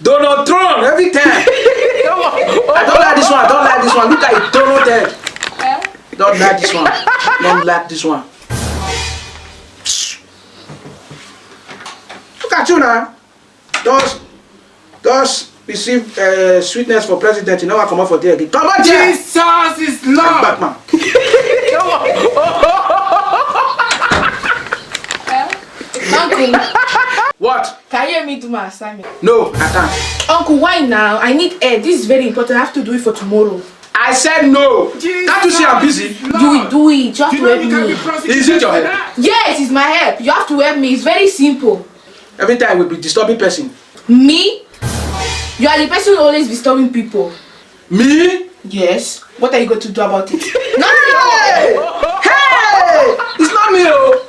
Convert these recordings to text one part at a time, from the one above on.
Donald Trump every time. I don't like this one. I don't like this one. Look at it, Donald head. Don't like this one. Don't like this one. Look at you now. Just receive sweetness for president. You know I come out for there again. Come on, Jesus is Lord. Batman. Uncle, What? can you help me do my assignment? No, I can't. Uncle, why now? I need air. This is very important. I have to do it for tomorrow. I said no. Can't you see I'm busy? Do it. You have to help me. Is it your head? Yes, it's my help. You have to help me. It's very simple. Every time we'll be disturbing person. Me? You are the person who always disturbing people. Me? Yes. What are you going to do about it? Hey! Hey! It's not me, oh.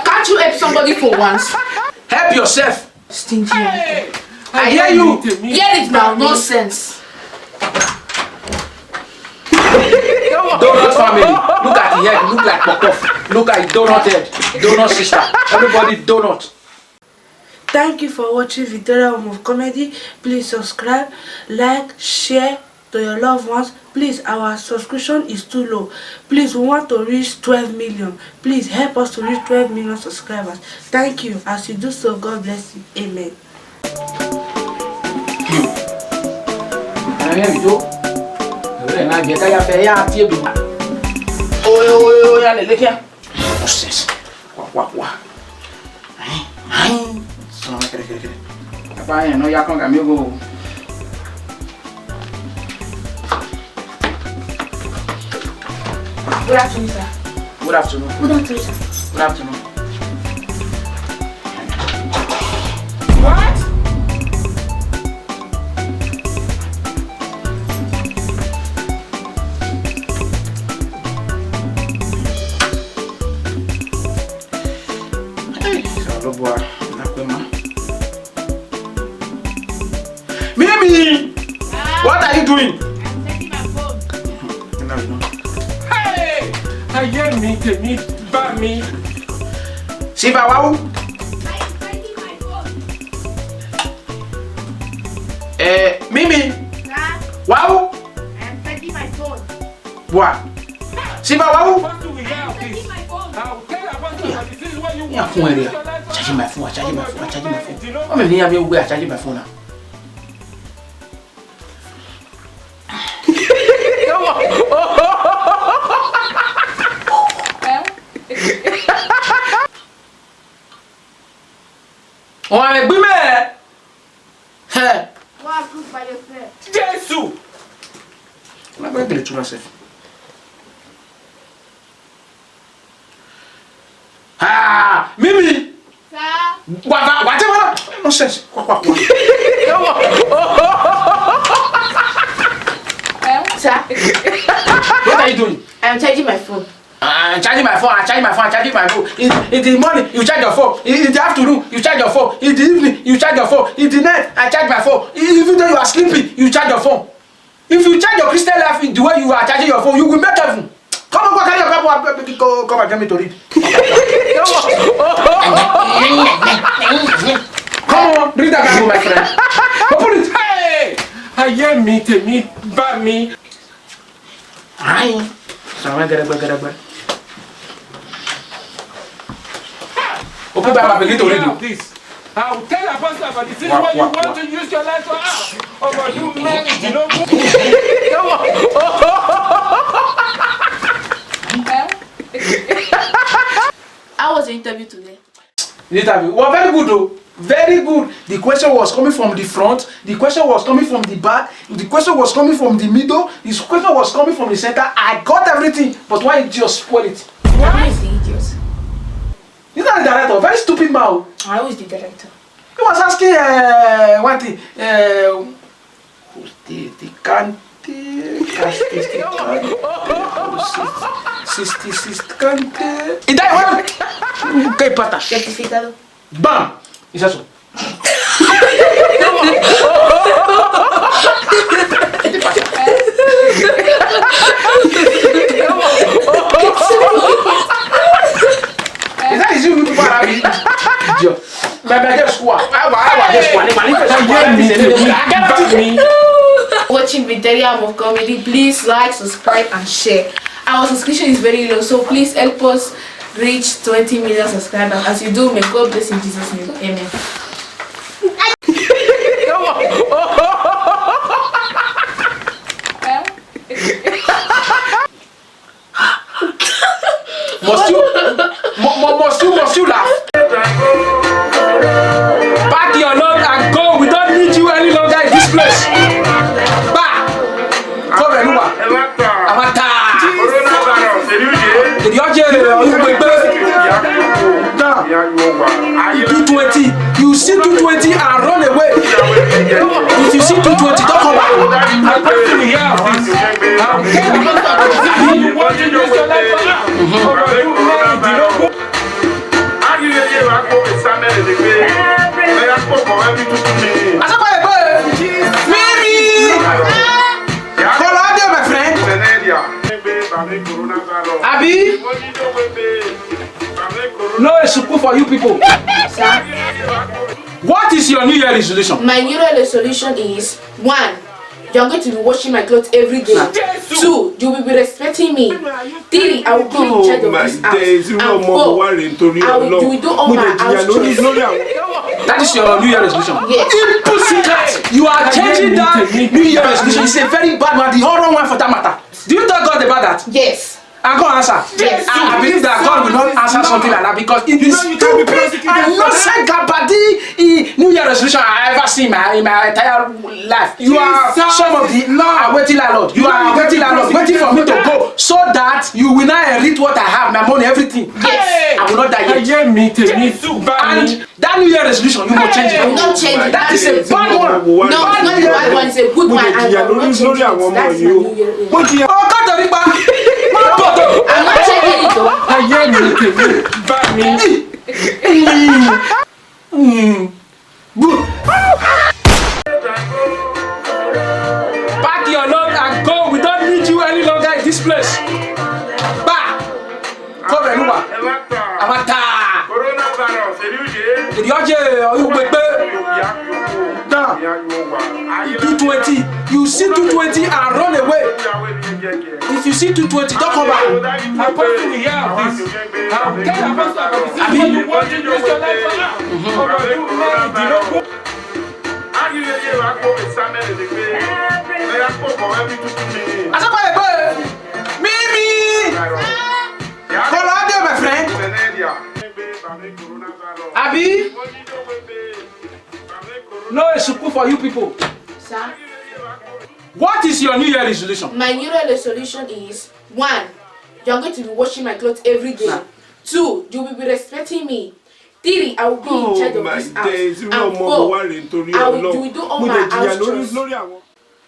Can't you help somebody for once? Help yourself. Stingy uncle. I hear you. Hear it now. Nonsense. Donut family. Look at the head. Look like Popoff. Look at donut head. Donut sister. Everybody donut. Thank you for watching Victoria Home of Comedy. Please subscribe, like, share to your loved ones. Please, our subscription is too low. Please, we want to reach 12 million. Please help us to reach 12 million subscribers. Thank you. As you do so, God bless you. Amen. No, ya con amigo. Good afternoon, sir. Good afternoon. Good afternoon, sir. Good afternoon. What? Mimi! What are you doing? I'm taking my phone. Hey! Ayé mi tèmi bá mi. Siva, wow. I'm taking my phone. Mimi, Sir, wow. I'm taking my phone. What? Siva, wow. What do we have Taking this? my phone. I'll tell about this is what you Yeah, want. phone area. Charging my phone, charging my phone, charging my phone. I'm even having way charging my phone now. On va avec Bimé. Hey. What approved by yourself? Jésù! I'm not going to get it to myself. Ah, Mimi. Sir, What? Nonsense. What? sir, What are you doing? I'm charging my phone. I'm charging my phone. In the morning, you charge your phone. In the afternoon, you charge your phone. In the evening, you charge your phone. In the night, I charge my phone. Even though you are sleeping, you charge your phone. If you charge your Christian life the way you are charging your phone, you will make heaven. Come on, go carry your Bible. Come and tell me to read. Come on, read that Bible, my friend. Open it. Hey! Ayé mi tèmi bá mi. Aye. So I'm gonna go. Open Bible, begin to read it. This. I'll tell Apostle about this is What, what you what, want what? to use your life for. Oh, but you men, you know. How was the interview today? The interview was very good though. Very good. The question was coming from the front, the question was coming from the back, the question was coming from the middle, the question was coming from the center. I got everything, but why did you just spoil it? Who is the idiot? He's not the director, very stupid man. I was the director. He was asking one thing, the cante, cante. Is that one? Okay, pata. Certificado. Bam! Is that so? Is that easy people are having? Idiot. Maybe I just squat. I just squat. Watching Victoria of Comedy, please like, subscribe, and share. Our subscription is very low, so please help us reach 20 million subscribers. As you do, may God bless in Jesus' name. Amen. Must you laugh? Pack your load and go. We don't need you any longer in this place. Bah! Come and Uber. Amata. Did you do 20? You see 220 and run away. If you see 220, don't come back. Abi? No, it's super for you people. What is your New Year resolution? My New Year resolution is 1. You're going to be washing my clothes every day. 2. You will be respecting me. 3. I will be in charge of this house. And 4. You will do all my house chores. That is your New Year resolution? Yes. Implicit. You are changing that New Year resolution. It's a very bad one, the whole one for that matter. Do you tell God about that? Yes. And God answer. Yes. I believe that God will not answer something like that because it is stupid and not Gabadi New Year resolution I ever seen in my entire life. You are some of the waiting landlord. You are waiting landlord, waiting for me to go so that you will not inherit what I have, my money, everything. Yes. I will not die yet. And that New Year resolution, you will change it. I will not change it. That is a bad one. No, it's not a bad one. It's a good one. I will not change it. That's my New Year resolution. Oh, God, I'm not changing it though. Pack your load and go. We don't need you any longer in this place. Bah! Come and Uber. Amata. Did you do 20? You see 220 and run away. If you see 220, don't come back. My friend. Abi? No, it's super for you people. Sir? What is your New Year resolution? My New Year resolution is 1. You're going to be washing my clothes every day. 2. You will be respecting me. 3. I will be in charge of this house. And 4. You will do all my house chores.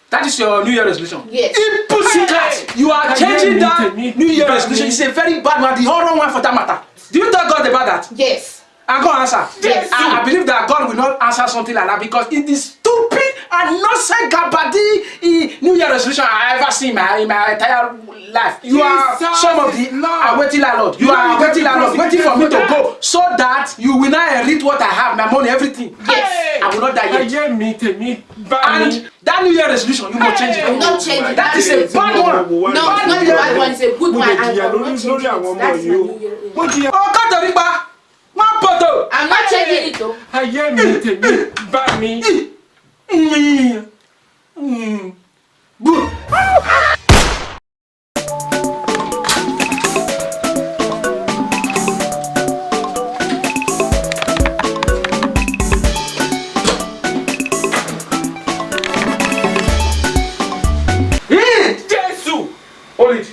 That is your New Year resolution? Yes. Implicit. You are changing that New Year resolution. It's a very bad one, the whole one for that matter. Do you tell God about that? Yes. And God answer. Yes. I believe that God will not answer something like that because it is stupid and nonsense Gabadi New Year resolution I ever seen in my entire life. You are some of the waiting landlord. You are waiting landlord, waiting for me to go so that you will not inherit what I have, my money, everything. Yes. I will not die yet. And that New Year resolution, you will change it. I will not change it. That is a bad one. No, it's not a bad one. It's a good one. I will not change it. That's my New Year resolution. Oh, Katoriba! I'm not changing it though. Hold it.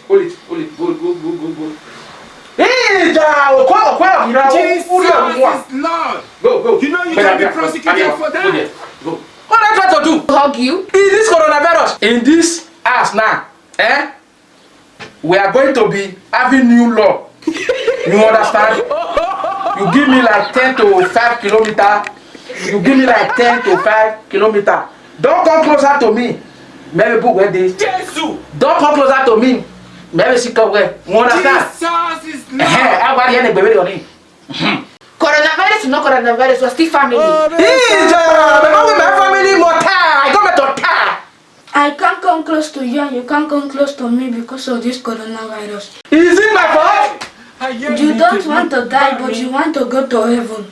Hey, Jesus Lord. Go. You know you can be prosecuted for that. Go. What am I trying to do? Hug you. In this coronavirus, in this house now, we are going to be having new law. You understand? You give me like 10 to 5 kilometers. You give me like 10 to 5 kilometers. Don't come closer to me. Maybe book where this. Don't come closer to me. Maybe she come where. You understand? Jesus is Lord. Come Coronavirus is not coronavirus, we're still family. My family more time. I got my daughter. I can't come close to you and you can't come close to me because of this coronavirus. Is it my fault? You don't want to die, but you want to go to heaven.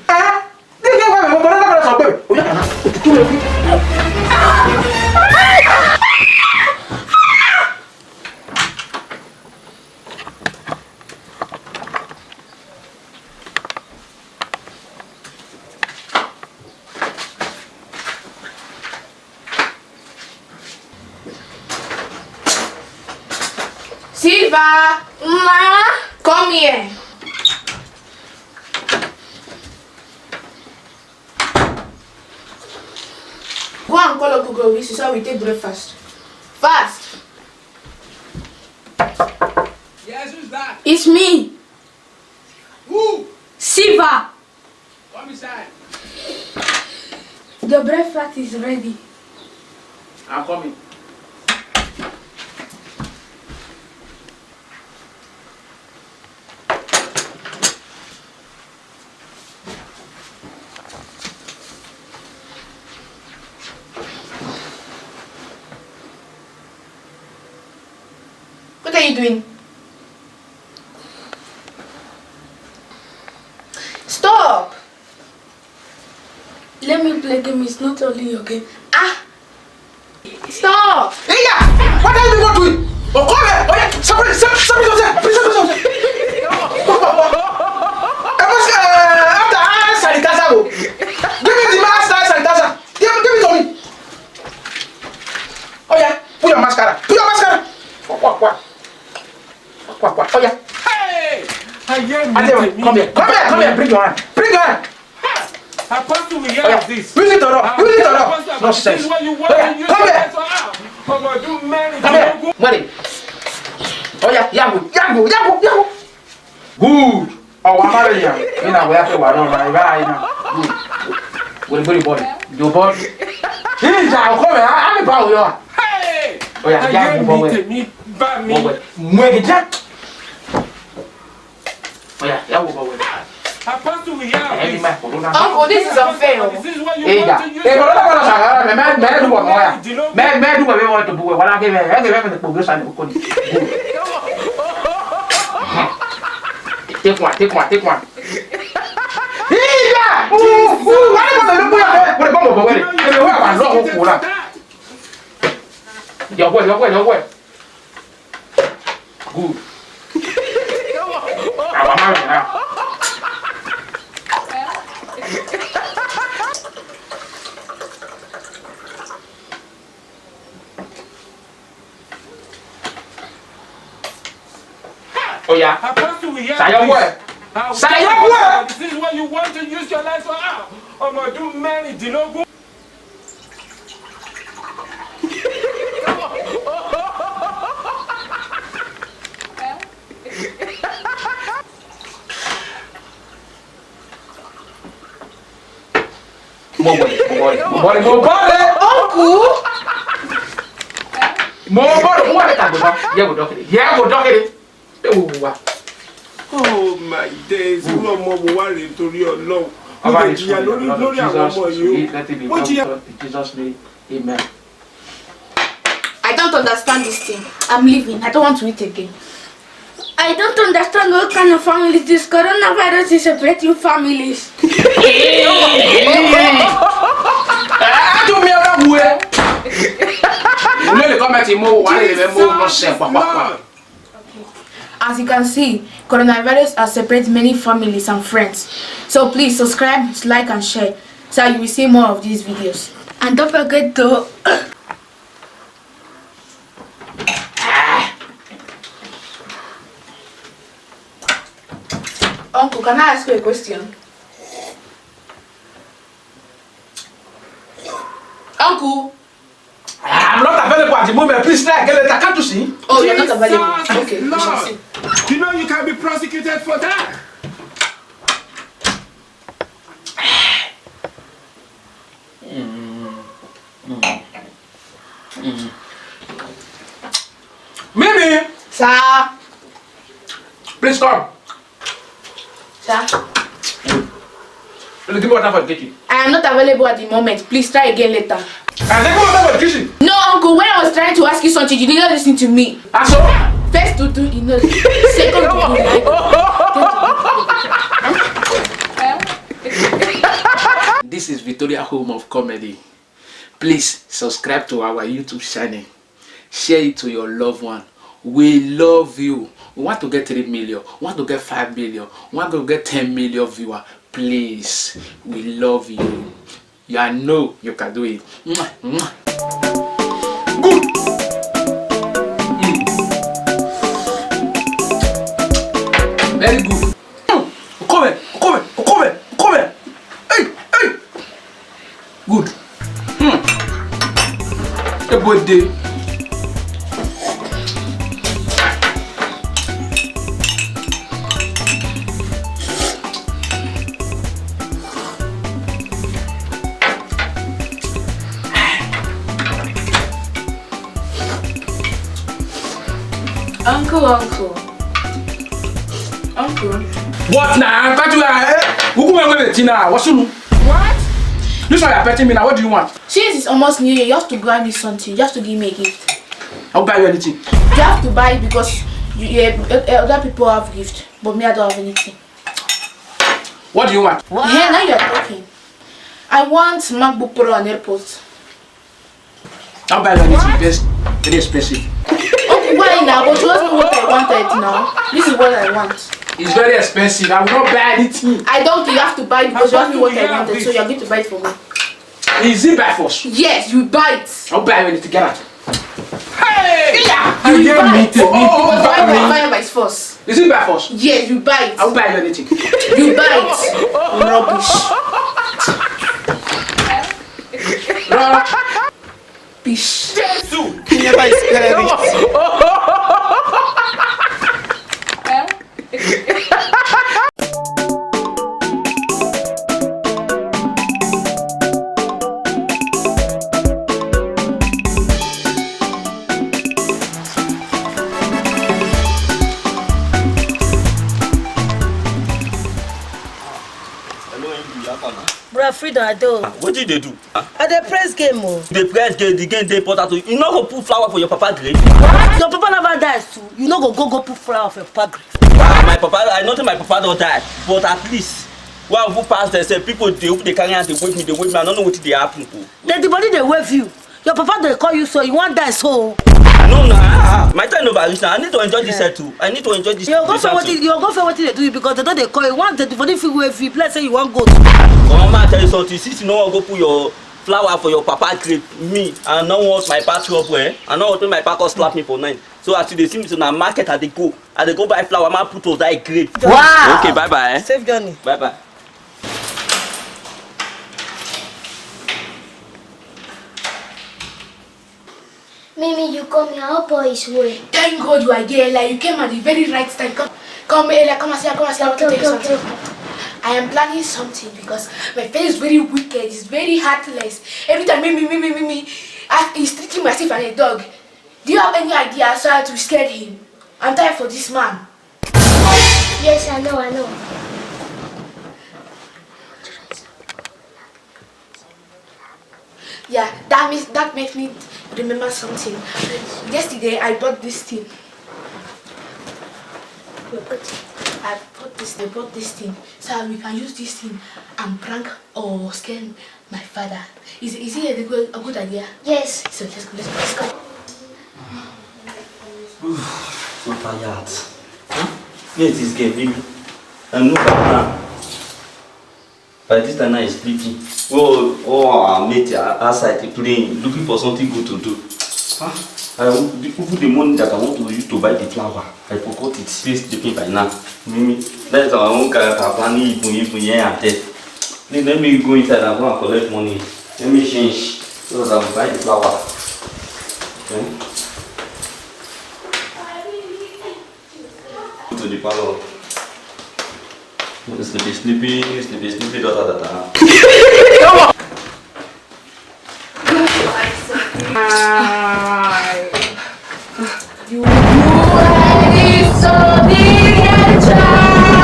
Silva! Ma! Come here. Go and call Google. This is how we take breakfast. Fast. Yes, who's that? It's me, Who? Siva. Come inside. The breakfast is ready. I'm coming. What are you doing? Stop! Let me play game. It's not only your game. Ah! Stop! Hey, yeah! What are you doing? Oh, come here! Oh, yeah! Somebody, please, after sanitizer, give me the mask sanitizer. Give it to me. Oh, yeah! Put your mascara. What? Oh, yeah! Hey! Come here. Bring your hand. Apostle, we hear Oh, yeah. this. Use it or not. Nonsense. This is what you want Oh, yeah. to use Come your here. hands for. I'm going to do many. Come here. Money. Oh, yeah. Yago. Good. Oh, I'm married now. You know, we have to worry. Good. Good body. Your body. He's out. Come here. I'm about you. Hey! Oh, yeah. Yago. Me, me. Oh, yeah. Yago. Apostle, we hear this. Uncle, this is unfair. This is what you Hey, want yeah. to use Hey, your but hands I'm Take one. Yeah. Your way. Good. I'm married now. Oh, yeah. Apostle, we hear Say your this. word. Say your word. This is what you want to use your life for. I'm going to do many. Dinogo. More body. Uncle! More body. Yeah, go dock it. Oh my days. Irú ọmọ mo wá rè nítorí Ọlọ́run. Mo lè jìyà lórí àwọn ọmọ yìí o. Ó jìyà. Jesus name. Amen. I don't understand this thing. I'm leaving. I don't want to eat again. I don't understand what kind of families this coronavirus is separating families. Do me another way. You know the comment in more one more no. As you can see, coronavirus has separated many families and friends. So please subscribe, like and share so you will see more of these videos. And don't forget to... Uncle, can I ask you a question? Uncle! I'm not available at the moment. Please, like, can't you see? Oh, you're not available. Jesus Okay, we shall Lord. see. You know you can be prosecuted for that. Mimi, Sir! please come. Sir? Give me water for the kitchen. I am not available at the moment. Please try again later. And then give me water for the kitchen. No, uncle, when I was trying to ask you something, you did not listen to me. And so? First to do, you know. Second to do, like. This is Victoria Home of Comedy. Please subscribe to our YouTube channel. Share it to your loved one. We love you. We want to get 3 million. We want to get 5 million. We want to get 10 million viewers. Please, we love you. You know you can do it. Mwah, mwah. Good. Very good. Come. Hey. Good. A good day. Uncle. What now? What's your What? This one you're petting me now. What do you want? Since it's almost New Year, you have to buy me something. You have to give me a gift. I'll buy you anything. You have to buy it because other people have gift, but me I don't have anything. What do you want? Yeah, now you're talking. I want MacBook Pro and AirPods. I'll buy you anything. It's very expensive. Okay, why now? But you asked me what I wanted now. This is what I want. It's very expensive. I will not buy anything. I don't think you have to buy it because you asked me what I wanted, so you're going to buy it for me. Is it by force? Yes, you buy it. I'll buy you anything. Get out. Hey! Yeah, You get buy me. it. But why by force? Is it by force? Yes, you buy it. I'll buy you anything. You buy it. Rubbish. Bish. You never experience. Bro, Freedom, I do. What did they do? I dey press game, oh. The press game, the game they put out. You know go put flower for your papa grave. What? Your papa never dies too. You know go put flower for your papa grave. My papa, I know that my papa don't die, but at least one who pass they say people they carry and they wake me. I don't know what they happen. Then the body they wave you. Your papa they call you so you want die so. No, my time over reach now. I need to enjoy this set too. I need to enjoy this. You go for what they do you because they don't they call you. Once the body feel wave you, let's say you want go. Mama, I tell you something. Since you know I go put your flower for your papa grave, me, I don't want my papa trouble. I don't want my papa slap me for 9. So as they see me to the market, I they go buy flower. I put on that grave. Wow. Okay, bye bye. Safe journey. Bye bye. Mimi, you come here. How boy is way? Thank God you are here. Like you came at the very right time. Come here. Come and see. I want to tell you something. I am planning something because my friend is very wicked. He's very heartless. Every time me. He's treating myself as a dog. Do you have any idea as how to scare him? I'm tired for this man. Yes, I know. Yeah, that makes me remember something. Yesterday I bought this thing. I bought this thing so we can use this thing and prank or scare my father. Is it a good idea? Yes. So let's go. So tired. Where is this girl, baby? I'm not back now. By this time now he's sleeping. Our mate outside playing, looking for something good to do. Even the money that I want to use to buy the flower, I forgot it. Please sleeping by now. Mimi, that's our own planning even here and there. Let me go inside and go and collect money. Let me change so that I will buy the flower. Okay? To the parlor. Sleepy, da. You are disobedient child.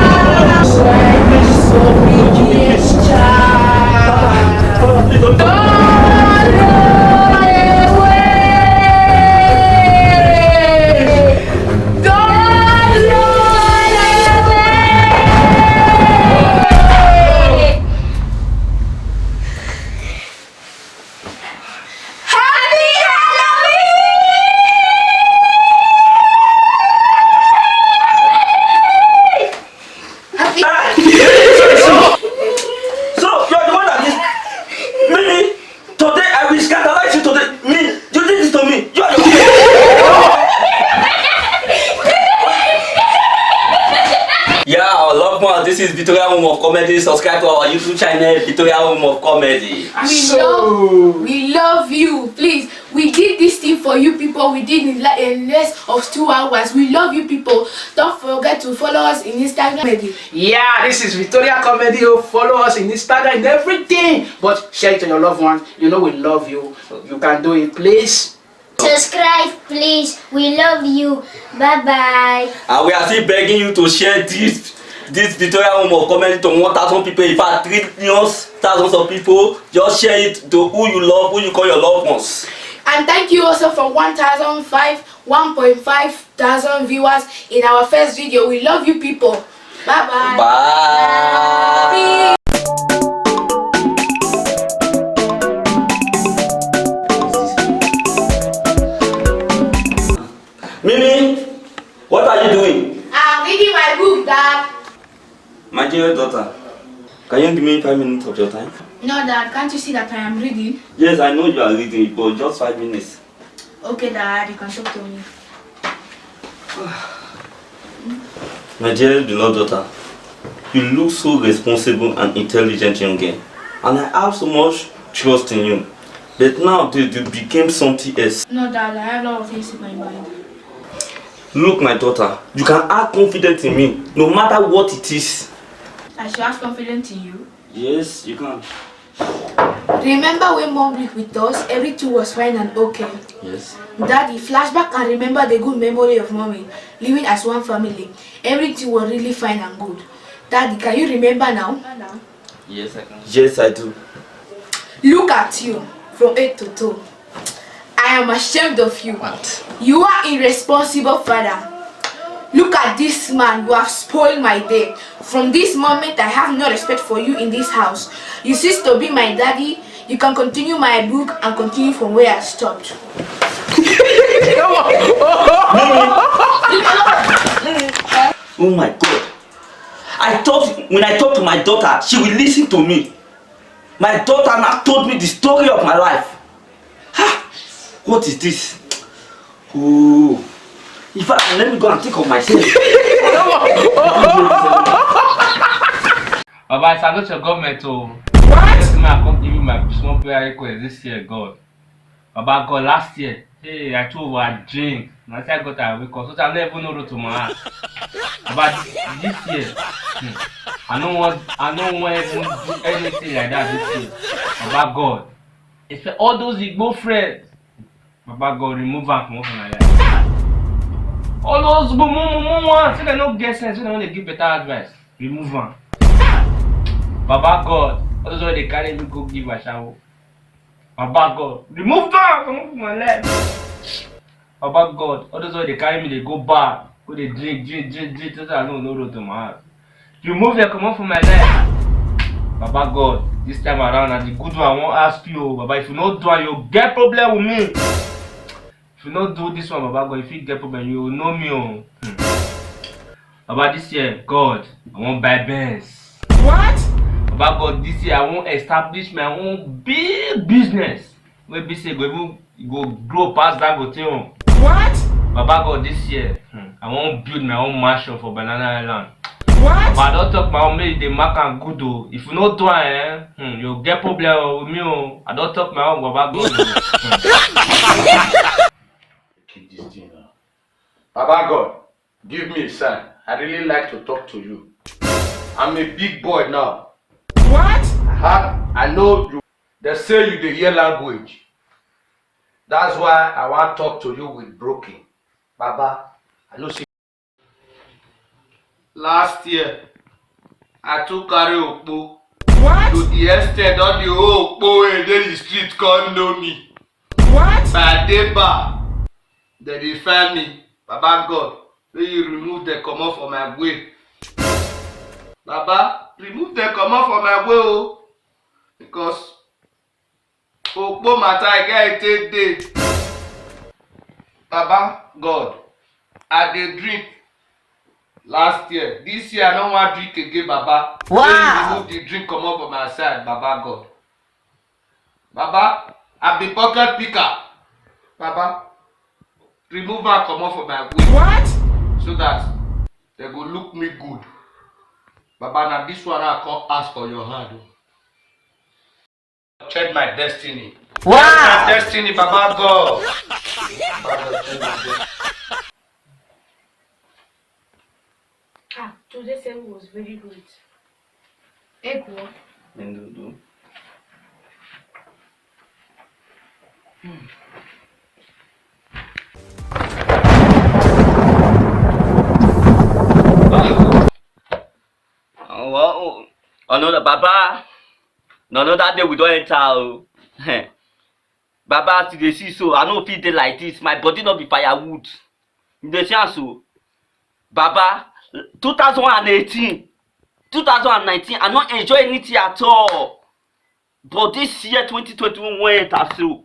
is Victoria Home of Comedy. Subscribe to our YouTube channel, Victoria Home of Comedy. We love you. Please, we did this thing for you people. We did in less of 2 hours. We love you people. Don't forget to follow us in Instagram. Yeah, this is Victoria Comedy. Follow us in Instagram and everything. But share it to your loved ones. You know we love you. You can do it, please. Subscribe, please. We love you. Bye bye. And we are still begging you to share this Victoria Home of Comedy to 1,000 people. In fact, 3 million thousands of people. Just share it to who you love, who you call your loved ones. And thank you also for 1.5 thousand viewers in our first video. We love you people. Bye bye. Bye. Mimi, what are you doing? I'm reading my book, Dad. My dear daughter, can you give me 5 minutes of your time? No, Dad. Can't you see that I am reading? Yes, I know you are reading, but just 5 minutes. Okay, Dad. You can talk to me. My dear beloved daughter, you look so responsible and intelligent young girl, and I have so much trust in you. But now you became something else. No, Dad. I have a lot of things in my mind. Look, my daughter, you can have confidence in me, no matter what it is. I should have confidence in you. Yes, you can. Remember when Mom lived with us, everything was fine and okay. Yes. Daddy, flashback and remember the good memory of Mommy, living as one family. Everything was really fine and good. Daddy, can you remember now? Yes, I can. Yes, I do. Look at you, from head to toe. I am ashamed of you. What? You are irresponsible father. Look at this man, you have spoiled my day. From this moment, I have no respect for you in this house. You cease to be my daddy. You can continue my book and continue from where I stopped. Oh my God. When I talk to my daughter, she will listen to me. My daughter now told me the story of my life. What is this? Oh. In fact, let me go and think of myself. Baba, I salute your government to what? I can't give you my small prayer request this year, God. Baba, God, last year, hey, I told you I drink. And I said I got a wake up, so I never know to my heart. But this year, I don't want even do anything like that this year. Baba, God, it's all those Igbo friends. Baba, God, remove them from my life. All those ones, so they don't get sense, so they don't give better advice. Remove them. Baba God, all those they carry me go give a shower. Baba God, remove them from my life. Baba God, all those they carry me they go bar, go they drink, so I don't know to my heart. Remove them, come on from my life. Baba God, this time around and the good one I won't ask you, Baba, if you don't do it, you'll get problem with me. If you don't do this one, Baba God, if you get problem, you will know me. Baba, this year, God, I won't buy Benz. What? Baba God, this year I won't establish my own big business. Maybe say go grow past that hotel. What? Baba God, this year I won't build my own mansion for Banana Island. What? But I don't talk my own maybe the mark and good though. If you not do it, you'll get problem with me. I don't talk my own Baba God. Keep this thing now. Baba God, give me a sign. I really like to talk to you. I'm a big boy now. What? I know you. They say you the hear language. That's why I want to talk to you with broken. Baba, I know see. Last year, I took carry Okpo. What? To the extent all the whole Okpo in the street can't know me. What? By day bar, they find me. Baba God, will you remove the comot for my way? Baba, remove the comot for my way, oh. Because Okpo matter I get it day. Baba God, I dey drink last year. This year I don't want drink again, Baba. Wow. Remove the drink comot for my side, Baba God. Baba, I be pocket picker. Baba, remove am comot for my way. What? So that they go look me good. Baba, now this one I come ask for your hand. Check my destiny. Wow! Check my destiny, Baba God. Today's service was very good. Egg what? Ndudu. Well, another Baba. No, that day we don't enter. Baba, as you see so, I no fit dey like this. My body not be firewood. You dey see so. Baba, 2018, 2019, I not enjoy anything at all. But this year, 2021, went as so.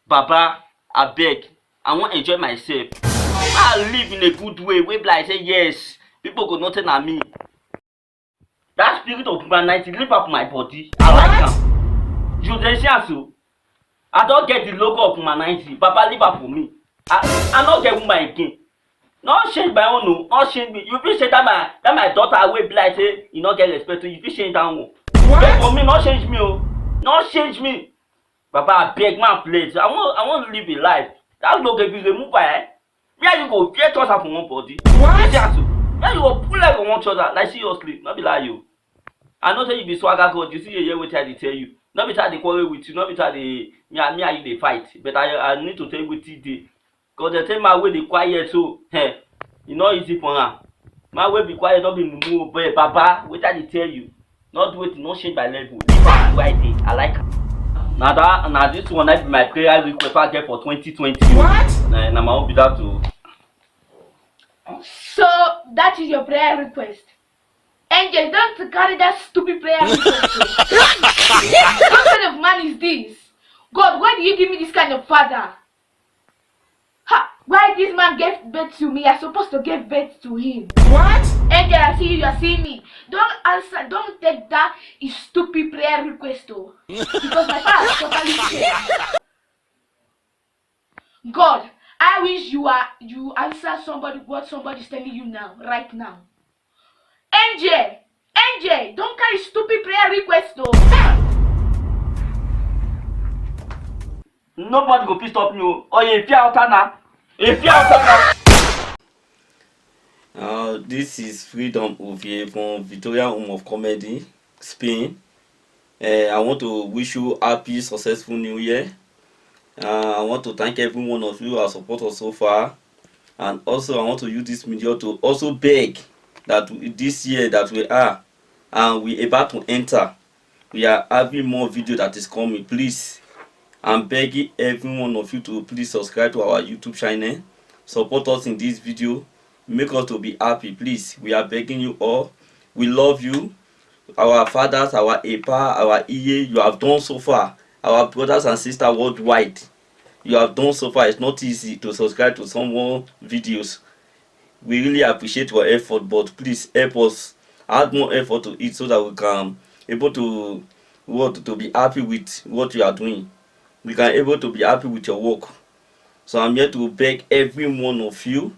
Baba, I beg, I want enjoy myself. I live in a good way. Wey be like say yes, people go nothing at me. That spirit of humanity live up my body. I like am. You dey see so. I don't get the logo of humanity. Baba live up for me. I not get woman again. Not change my own, no. Not change me. You feel say that my daughter will be like say you not get respect to you. Feel change that one. But for me, not change me, oh. Not change me. Baba, I beg my place. I want to live a life. That logo be removed by where you go fear trouser from one body. What? Where you go pull like on one trouser. Like seriously, not be like you. I know say you be swagger God. You see you hear what I tell you. Not be try to quarrel with you. Not be try to me and you dey fight. But I need to tell you what it dey. Cause they tell my way they quiet so hey, you know easy for her. My way be quiet, don't be move, but Baba, what I tell you, not do it, not change my level. Leave her right there. I like her. Now this one I be my prayer request I get for 2020. What? Now my own be that too. So that is your prayer request. Angel, don't carry that stupid prayer request. What kind of man is this? God, why do you give me this kind of father? Ha! Why this man gave birth to me? I'm supposed to give birth to him. What? Angel, I see you, you are seeing me. Don't answer, don't take that stupid prayer request though. Because my father is totally scared. God, I wish you answer somebody what somebody's telling you now, right now. Angel, don't carry stupid prayer request though. Nobody go piss up you. Oh, you fear out now. This is Freedom Ovie from Victoria Home of Comedy, Spain. I want to wish you happy, successful New Year. I want to thank every one of you who have supported us so far, and also I want to use this media to also beg that this year that we are and we about to enter, we are having more video that is coming. Please, I'm begging every one of you to please subscribe to our YouTube channel, support us in this video, make us to be happy. Please, we are begging you all. We love you, our fathers, our EPA, our EA. You have done so far. Our brothers and sisters worldwide, you have done so far. It's not easy to subscribe to someone videos. We really appreciate your effort, but please help us add more effort to it so that we can able to be happy with what you are doing. We can able to be happy with your work. So I'm here to beg every one of you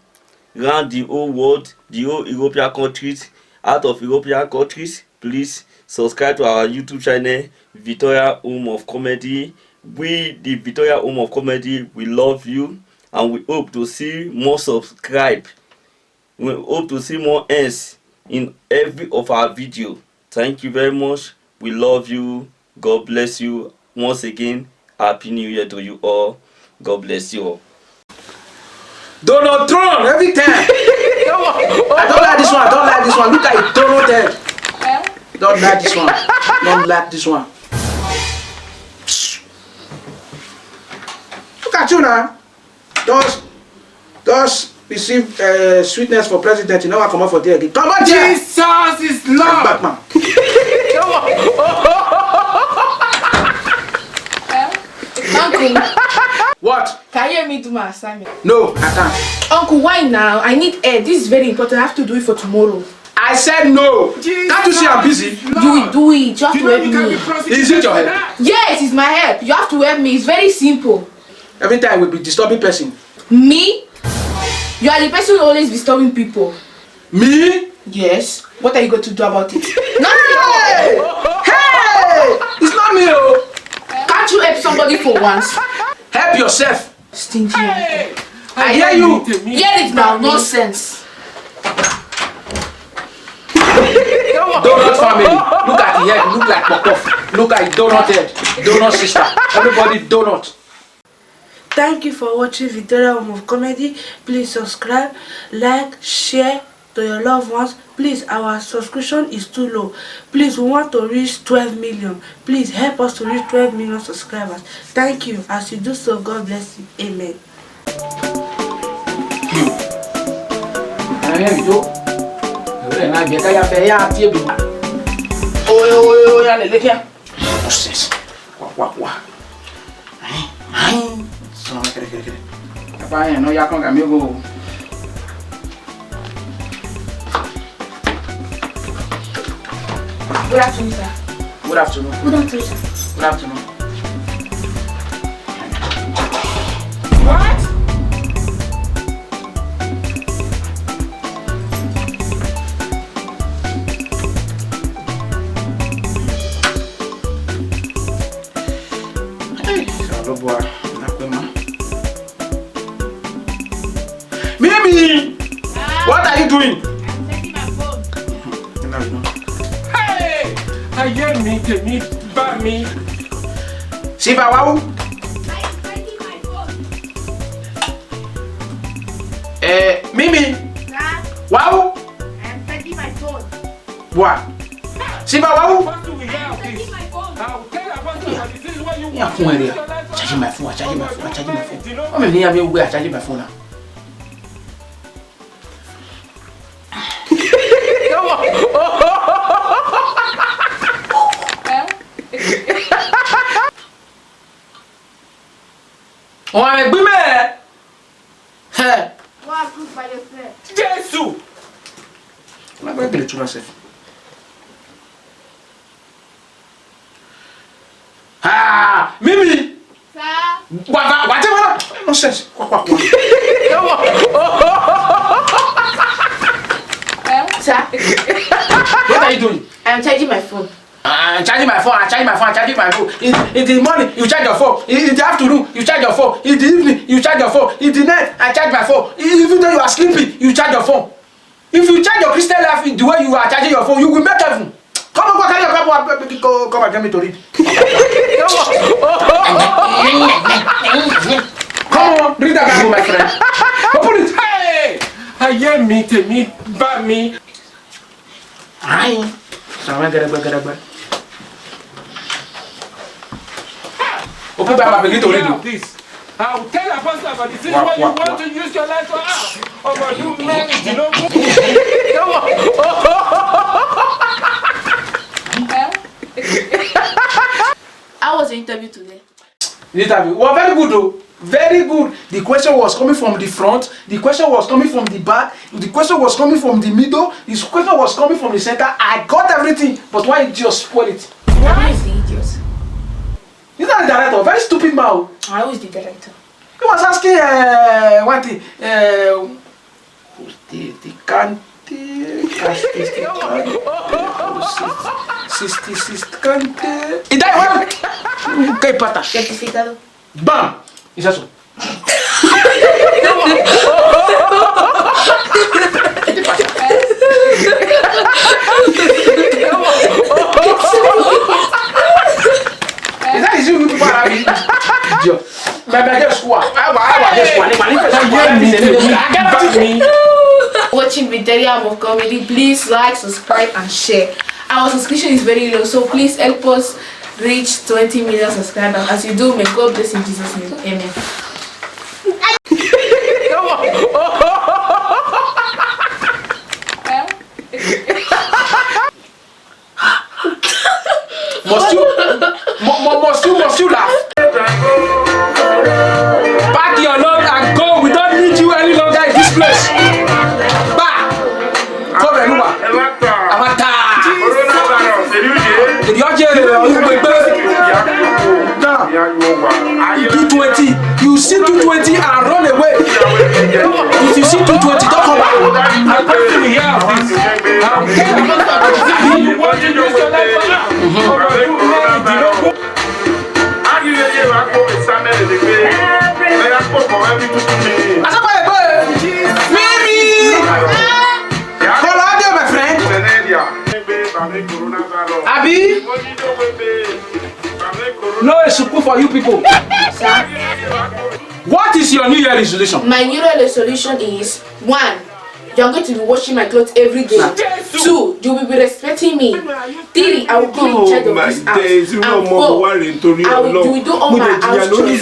around the whole world, the whole European countries, out of European countries, please subscribe to our YouTube channel, Victoria Home of Comedy. We, the Victoria Home of Comedy, we love you and we hope to see more subscribe. We hope to see more ends in every of our video. Thank you very much. We love you. God bless you. Once again, Happy New Year to you all. God bless you all. Donald Trump every time. I don't like this one. I don't like this one. Look at it. Donald Trump. Don't like this one. Don't like this one. Look at you now. Just receive sweetness for president. You know I come out for there again. Come on, Jesus is Lord. Batman. Uncle, What? can you help me do my assignment? No, I can't. Uncle, why now? I need air. This is very important. I have to do it for tomorrow. I said no. Can't you see I'm busy? You will do it. You have to help me. Is it your head? Yes, it's my help. You have to help me. It's very simple. Every time we'll be disturbing person. Me? You are the person who always disturbing people. Me? Yes. What are you going to do about it? Hey! Hey! It's not me, oh. Can't you help somebody for once? Help yourself. Stingy. Hey! I hear you. Hear it now. Nonsense. Donut family. Look at the head. Look like Popoff. Look at donut head. Donut sister. Everybody donut. Thank you for watching Victoria Home of Comedy. Please subscribe, like, share to your loved ones. Please, our subscription is too low. Please, we want to reach 12 million. Please help us to reach 12 million subscribers. Thank you. As you do so, God bless you. Amen. Good afternoon, sir. Good afternoon. Good afternoon, sir. Good afternoon. What? Mimi! What are you doing? I'm checking my phone. Hey! Ayé mi tèmi bá mi. Siva, wow. I'm checking my phone. Mimi, Sir, wow. I'm checking my phone. What? Siva, wow. What do we have Checking this? my phone. I'll tell about this is what you Yeah, want. phone area. Charging my phone, charging my phone, charging my phone. I'm in here, I'm charging my phone now. On va avec Bimé. Go and prove by yourself. Jésù! On va avec le tout là, Ah, Mimi. Sir, What? Nonsense. Quoi. sir, What are you doing? I'm charging my phone. I'm charging my phone. In the morning, you charge your phone. In the afternoon, you charge your phone. In the evening, you charge your phone. In the night, I charge my phone. Even though you are sleeping, you charge your phone. If you charge your Christian life the way you are charging your phone, you will make heaven. Come on, go carry your Bible. Come and tell me to read. Come on, read the Bible, my friend. Open it. Hey! Ayé mi tèmi bá mi. Aye. So I'm gonna go. Open Bible, begin to read it. This. I'll tell Apostle about this is What, what you what, want what? to use your life for. Oh, but you men, you know. How was the interview today? The interview was very good though. Very good. The question was coming from the front, the question was coming from the back, the question was coming from the middle, the question was coming from the center. I got everything, but why did you spoil it? Who is the idiot? He's not the director, very stupid man. Who is the director? He was asking one thing, the cante, cante. Is that one? Okay, pata. Certificado. Bam! Is that so? Is that you people are having? Watching Victoria Home of Comedy, please like, subscribe and share. Our subscription is very low, so please help us reach 20 million subscribers. As you do, may God bless in Jesus' name. Amen. Must you laugh? Pack your load and go. We don't need you any longer in this place. Bah! Come here, Luma. Amata. You do 20. You see 220 and run away. If you see 220, don't come back. I'm going to hear this. You want to use your life for now? Abi, no support for you people. What is your New Year resolution? My New Year resolution is 1. You're going to be washing my clothes every day. 2. You will be respecting me. 3. I will be in charge of this house. And 4. You will do all my house chores.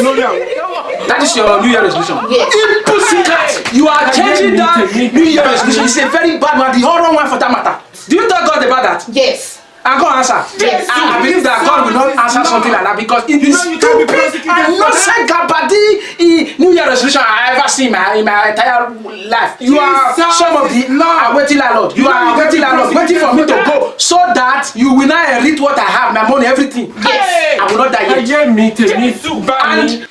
That is your New Year resolution. Yes. Pussycat, you are changing that New Year resolution. It's a very bad one, the wrong one for that matter. Do you tell God about that? Yes. And God answer. Yes. I believe that God will not answer something like that because it is stupid and not Gabadi New Year resolution I ever seen in my entire life. You are some of the waiting landlord. You are waiting landlord, waiting for me to go so that you will not inherit what I have, my money, everything. Yes. I will not die yet. And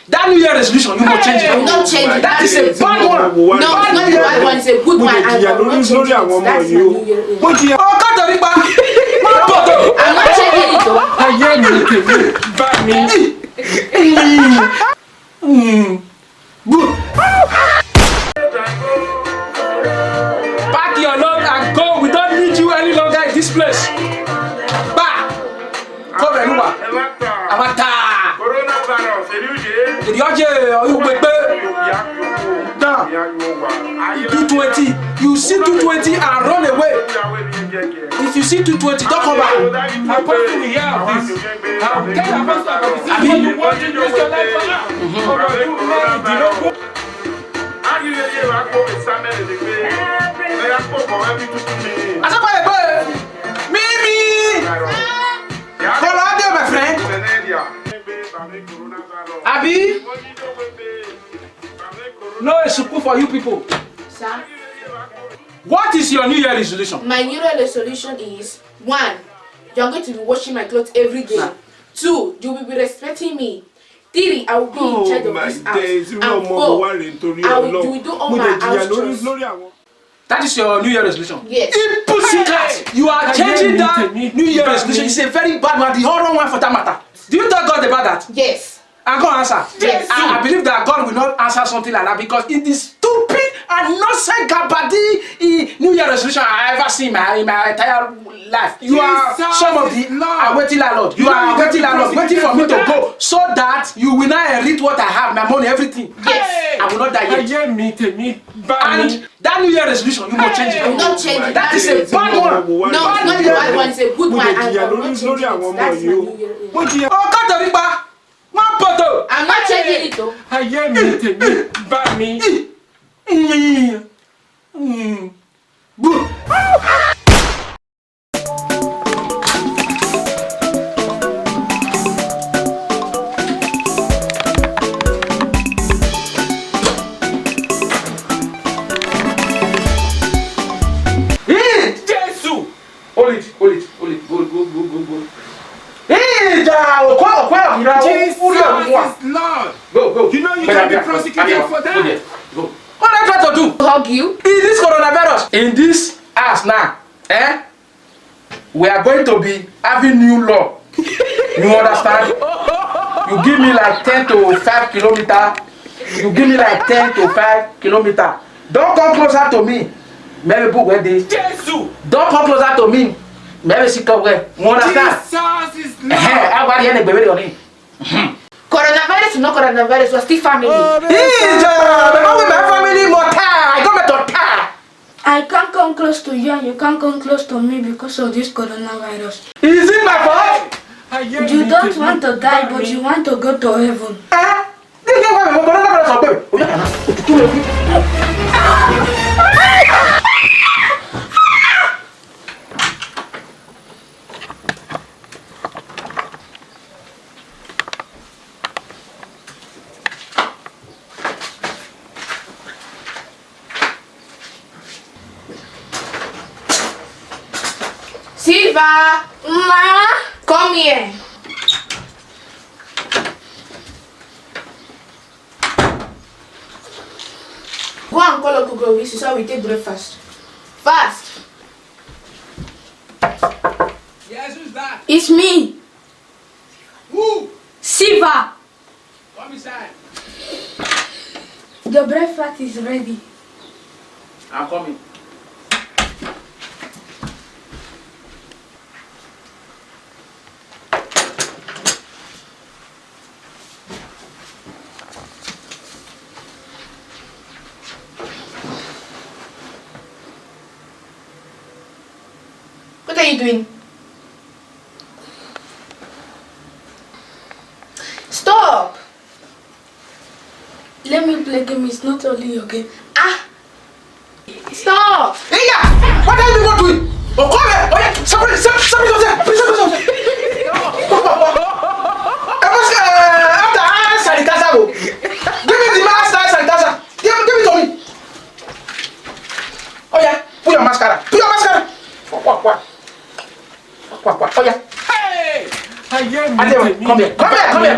that New Year resolution, you must change it. I will not change it. That is a bad one. No, it's not a bad one. It's a good one. I will not change it. That's my New Year resolution. Oh, cut the riba. I'm not changing it though. Pack your load and go. We don't need you any longer in this place. Back. Come here, Luba. Amata. The OJ, you pepe. Down. 220. You see 220 and run away. If you see 220, don't come back. I'm going to hear this. You want to use your life for now? Mimi! Colade, my friend. Abi? No support for you people. Sir? What is your New Year resolution? My New Year resolution is 1. You're going to be washing my clothes every day. 2. You will be respecting me. 3. I will be in charge of this house. And 4. You will do all my house chores. That is your New Year resolution. Yes. Pussycat, you are changing that New Year resolution. It's a very bad one, the wrong one for that matter. Do you tell God about that? Yes. And God answer. Yes. I believe that God will not answer something like that because it is stupid and nonsense Gabadi New Year resolution I ever seen in my entire life. You are some of the waiting landlord. You are waiting landlord, waiting for me to go so that you will not inherit what I have, my money, everything. Yes. I will not die yet. And that New Year resolution, you must change it. I will not change it. That is a bad one. No, it's not a bad one. It's a good one. I will not change it. That's my New Year resolution. Oh, cut the riba. I'm not changing it though. Hold it. Hey, Jesus is Lord. Go. You know you can be prosecuted for that. Go. What am I trying to do? Hug you. In this coronavirus, in this house now, we are going to be having new law. You understand? You give me like 10 to 5 kilometers. You give me like 10 to 5 kilometers. Don't come closer to me. Maybe book where they. Don't come closer to me. Maybe she come where. You understand? Jesus is Lord. Coronavirus is not coronavirus. We're still family. My family more I got my daughter. I can't come close to you and you can't come close to me because of this coronavirus. Is it my fault? You don't want to die, but you want to go to heaven. Silva! Ma! Come here. Go and call Uncle Gobi so we take breakfast. Fast. Yes, who's that? It's me. Who? Siva. Come inside. The breakfast is ready. I'm coming. What are you doing? Stop! Let me play game, it's not only your game. Ah! Stop! Hey, yeah! What are you doing? Oh, come here! Oh, yeah! Somebody, please, sanitizer. Give me the mask sanitizer. Give it to me. Oh, yeah. Put your mascara. What? Oh, yeah. Hey! Come here.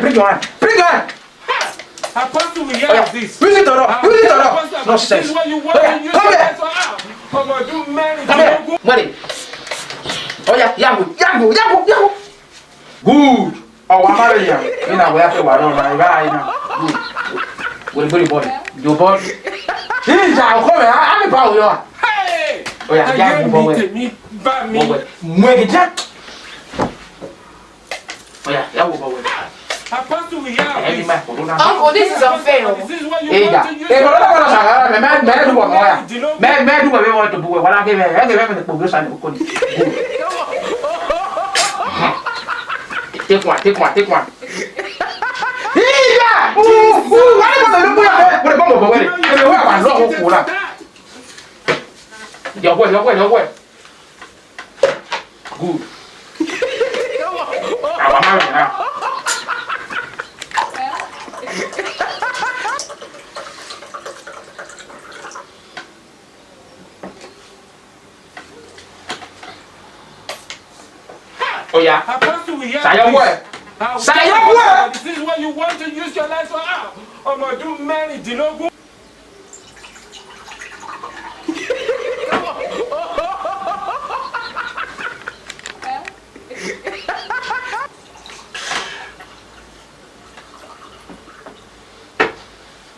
Bring your hand. Apostle, we Oh, yeah. have this. Use it or not. Nonsense. This is what you want Oh, yeah. to use Come your here. life for. Come on, do marry. Come here. Ready? Oh, yeah. Yago. Good. Oh, I'm married now. You know, we have to worry on right now. Good. Good body. Your body. Here, I'll come here. I'm about you. Hey! Oh, yeah. Yeah, move away. Oh, yeah. Move away. Apostle, we have this. Uncle, this is unfair. This is what you Hey, want yeah. to use Hey, your but life I'm Take one. Yeah. Your way. Good. I'm married now. Oh, yeah. Apostle, we have Say your this. word. Say your word. This is what you want to use your life for. I'm going to do marry. Dinogo.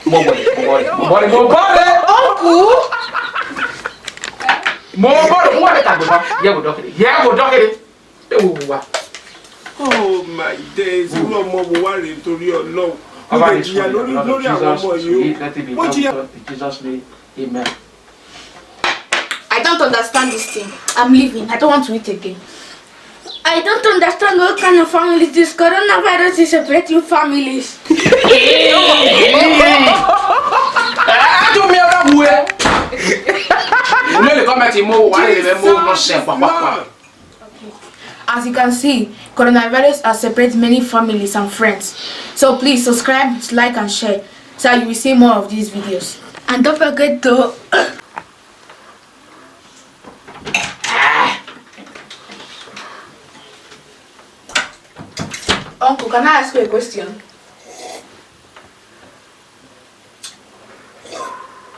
More body. Uncle! More body. Yeah, go dock it. Oh my days. Irú ọmọ mo wá rèé nítorí Ọlọ́run. Mo lè jìyà lórí àwọn ọmọ yìí o. Mo jìyà. Jesus name. Amen. I don't understand this thing. I'm leaving. I don't want to eat again. I don't understand what kind of family this coronavirus is separating families. Do me a way. You know the comment in more one no sense. As you can see, coronavirus has separated many families and friends. So please subscribe, like and share so you will see more of these videos. And don't forget to... Uncle, can I ask you a question?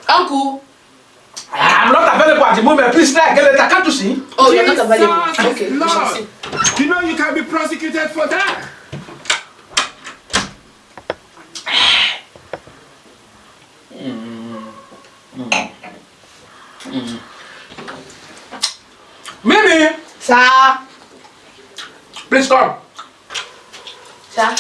Uncle! I'm not available at the moment. Please, like, can't you see? Oh, you're not available. Jesus Okay, we shall Lord. see. You know you can be prosecuted for that. Mimi! Sir! Please come. Sir?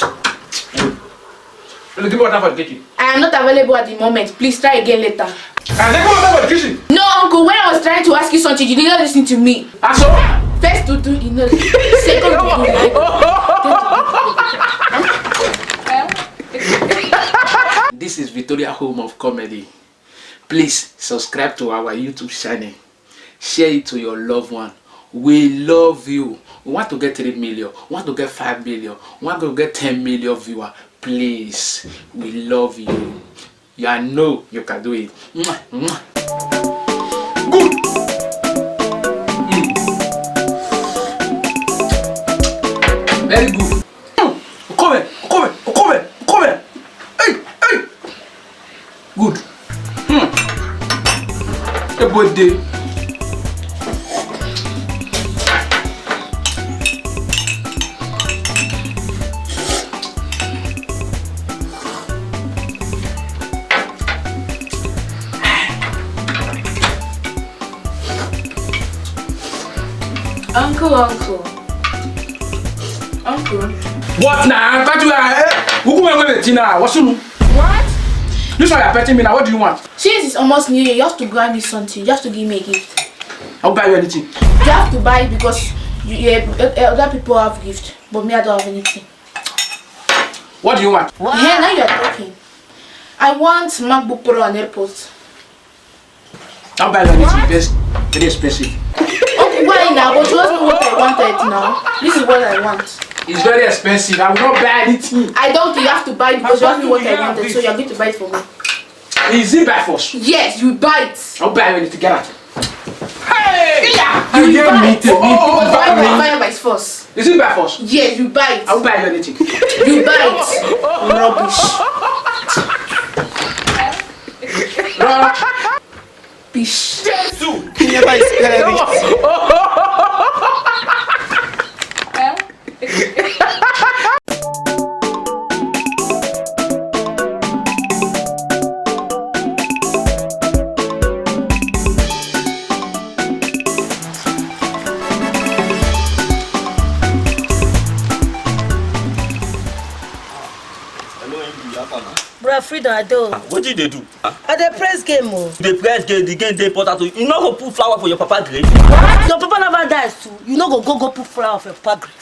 Give me water for the kitchen. I am not available at the moment. Please try again later. And then give me water for the kitchen. No, Uncle, when I was trying to ask you something, you did not listen to me. And so? First to do, you know. Second to do, This is Victoria Home of Comedy. Please subscribe to our YouTube channel. Share it to your loved one. We love you. We want to get 3 million. We want to get 5 million. We want to get 10 million viewers. Please, we love you. You know you can do it. Mwah, mwah. Good. Very good. Come here. Hey. Good. A birthday. Uncle. What now? Can't you? Who come away with Tina? What's you? What? This one you're petting me now. What do you want? Since it's almost New Year, you have to grab me something. You have to give me a gift. I'll buy you anything. You have to buy it because other people have gift, but me I don't have anything. What do you want? Yeah, now you're talking. I want MacBook Pro and AirPods. I'll buy you anything. It's very expensive. Okay, why now? But you asked me what I wanted now. This is what I want. It's very expensive. I will not buy anything. I don't think you have to buy it because you asked me what I wanted, so you're going to buy it for me. Is it by force? Yes, you buy it. I'll buy you anything. Get out. Hey! You You get buy me. it. Buy by force. Is it by force? Yes, you buy it. I'll buy you anything. You buy it. Rubbish. Bish. You never experienced. Bro, Freedom, I do. What did they do? I dey press game, oh. The press game, the game, they important to you. You no go put flower for your papa grave. What? Your papa never dies too. You no go put flower for your papa grave.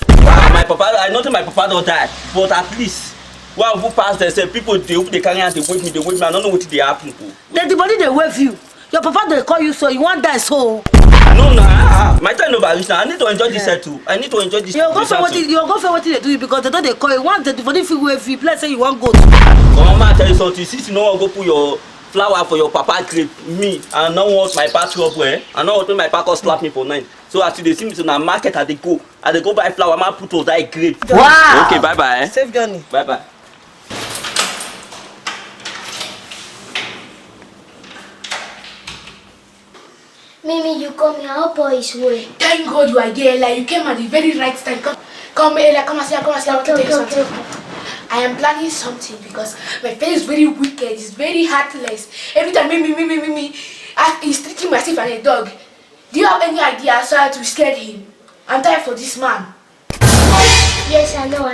My papa, I know that my papa don't die, but at least one who pass there say people they carry and they wait me. I don't know what they happen. Then the body they wave you. Your papa they call you so you want die so. No, nah. My time over reach now. I need to enjoy this set too. I need to enjoy this. You go for what they do because they don't they call you. Want the body feel wave you. Let's say you want go. Come on, tell you something. Since you know go put your flower for your papa grave, me, I don't want my papa trouble. I don't want my papa slap me for 9. So as they see me to the market, I they go buy flower. I put on that grave. Wow. Okay, bye bye. Safe journey. Bye bye. Mimi, you come here. How boy is way? Thank God you are here. Like you came at the very right time. Come here. Come and see. I want to tell you something. I am planning something because my friend is very wicked. He's very heartless. Every time me, he's treating myself as a dog. Do you have any idea as how to scare him? I'm tired for this man. Yes, I know.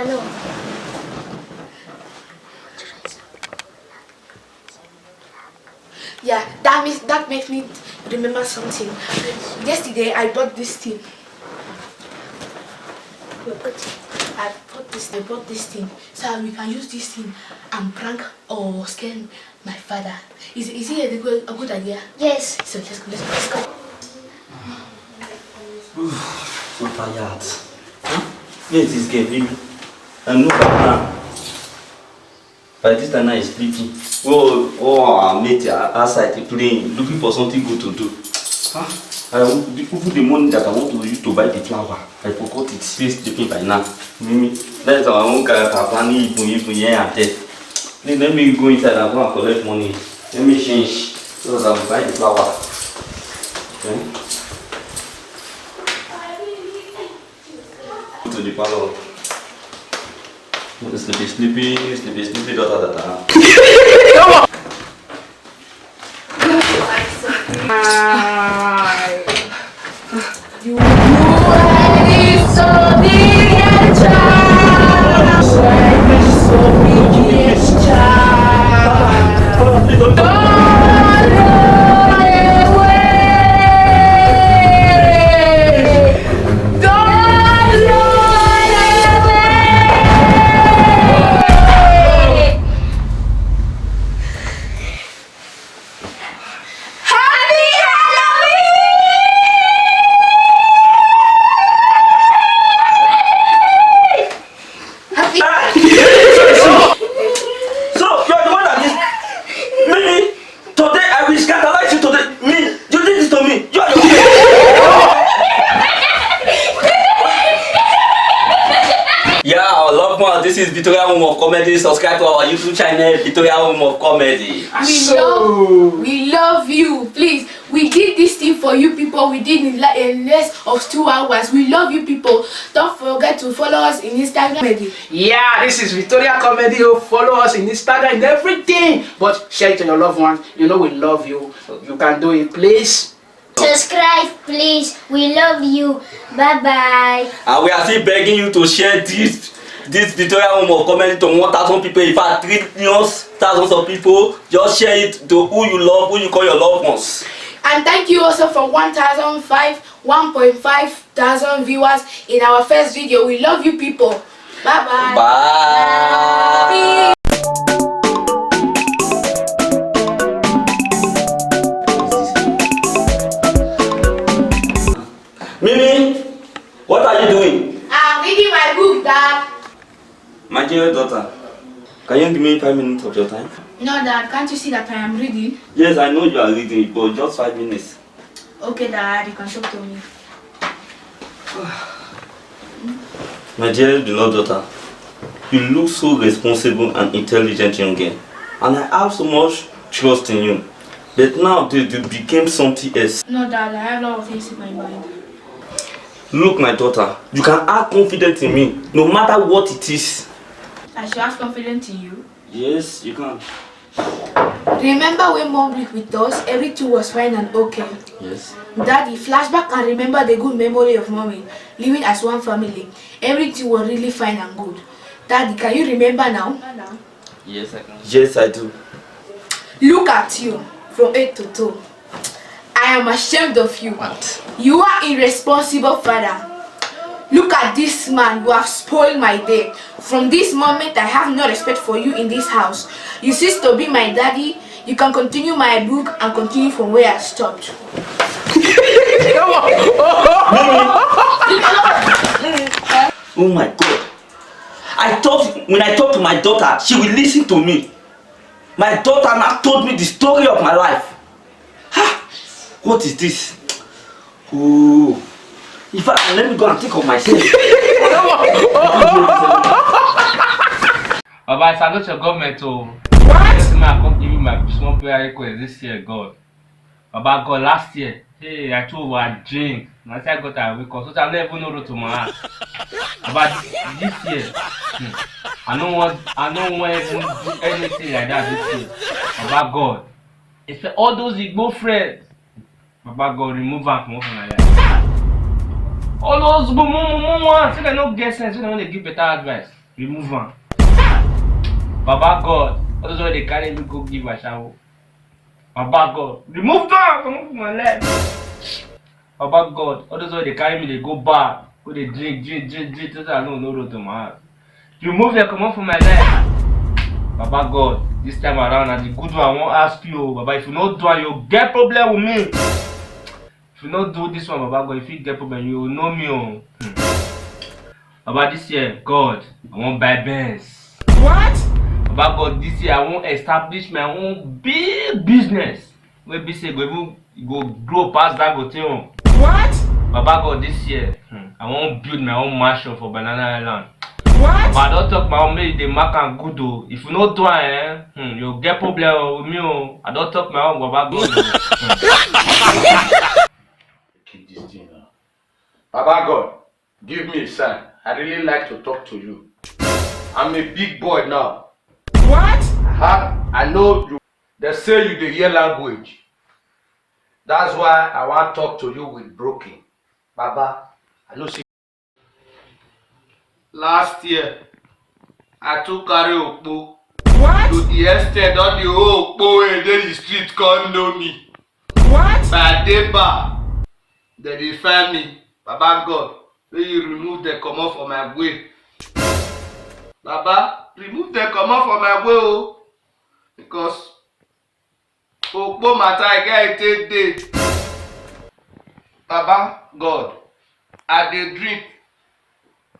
Yeah, that makes me remember something. Yesterday I bought this thing. I bought this thing so we can use this thing and prank or scare my father. Is it a good idea? Yes. So let's go. So tired. Where is this girl, baby? I'm not back now. By this time now he's sleeping. Oh, mate, outside playing, looking for something good to do. Even the money that I want to use to buy the flower, I forgot it. Please sleeping by now. Mimi, that's our own planning even here and there. Let me go inside and go and collect money. Let me change so that I will buy the flower. Okay? To the parlor. Sleepy, da. You are disobedient child. Disobedient child. Don't run away. Don't run away. Happy Halloween! So you're the one that is Mimi. Today I will scandalize you today. Me, you did this to me. You are Yeah, our loved one. This is Victoria Home of Comedy. Subscribe to our YouTube channel, Victoria Home of Comedy. We love you. Please We did this thing for you people. We did in less of 2 hours. We love you people. Don't forget to follow us in Instagram. Yeah, this is Victoria Comedy. Follow us in Instagram and everything. But share it to your loved ones. You know we love you. You can do it, please. Subscribe, please. We love you. Bye bye. And we are still begging you to share this Victoria Home of Comedy to 1,000 people. In fact, 3 million thousands of people. Just share it to who you love, who you call your loved ones. And thank you also for 1.5 thousand viewers in our first video. We love you people. Bye bye. Bye. Mimi, what are you doing? I'm reading my book, Dad. My dear daughter, can you give me 5 minutes of your time? No, Dad. Can't you see that I am reading? Yes, I know you are reading, but just 5 minutes. Okay, Dad. You can talk to me. My dear beloved daughter, you look so responsible and intelligent young girl, and I have so much trust in you. But now you became something else. No, Dad. I have a lot of things in my mind. Look, my daughter, you can have confidence in me, no matter what it is. I should have confidence in you. Yes, you can. Remember when Mom lived with us, everything was fine and okay. Yes. Daddy, flashback and remember the good memory of Mommy, living as one family. Everything was really fine and good. Daddy, can you remember now? Yes, I can. Yes, I do. Look at you, from head to toe. I am ashamed of you. What? You are irresponsible father. Look at this man, you have spoiled my day. From this moment, I have no respect for you in this house. You cease to be my daddy. You can continue my book and continue from where I stopped. Oh my God. When I talk to my daughter, she will listen to me. My daughter now told me the story of my life. Ha! What is this? Oh. In fact, let me go and think of myself. Baba, I salute your government. What? I come give you my small prayer request this year, God. Baba, God, last year, hey, I told you I drink. And I said I got a wake up. So I never know road to my house. Baba, this year, I don't want even do anything like that this year. Baba, God, it's all those Igbo friends. Baba, God, remove them from my life. All those ones, so they don't get sense, so they don't give better advice. Remove them. Baba God, all those they carry me go give a shower. Baba God, remove them from my life. Baba God, all those they carry me they go bar, go they drink, so I don't know road to my house. Remove them, come on from my life. Baba God, this time around, and the good one I won't ask you, Baba, if you don't do it, you'll get problem with me. If you don't do this one, Baba God, if you get problem, you will know me. Baba, this year, God, I won't buy Benz. What? Baba God, this year I won't establish my own big business. Where be say go grow past that hotel. What? Baba God, this year I won't build my own mansion for Banana Island. What? But I don't talk my own make the mark and good though. If you not do it, you'll get problem with me. I don't talk my own Baba God. Keep this thing now. Baba God, give me a sign. I really like to talk to you. I'm a big boy now. What? I know you. They say you the hear language. That's why I want to talk to you with broken. Baba, I know see. Last year, I took carry Okpo. What? To the extent on the whole Okpo and then the street can't know me. What? By Deba, they find me. Baba God, will you remove the comot from my way? Baba, remove the comot from my way, oh. Because Okpo matter I get it day. Baba God, I dey drink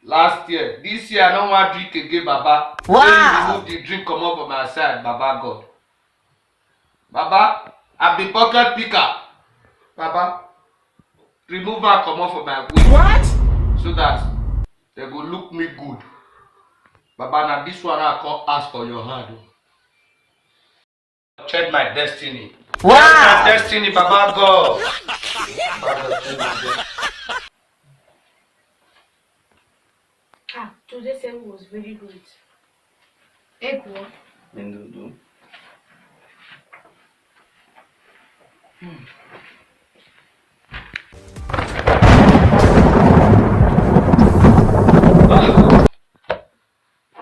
last year. This year I don't want drink again, Baba. Wow. Then remove the drink comot from my side, Baba God. Baba, I be pocket picker. Baba, remove am comot from my way. What? So that they go look me good. Baba, now this one I come ask for your hand. Check my destiny. Wow! Destiny, Baba God. Today's service was very good. Egg what? Ndudu.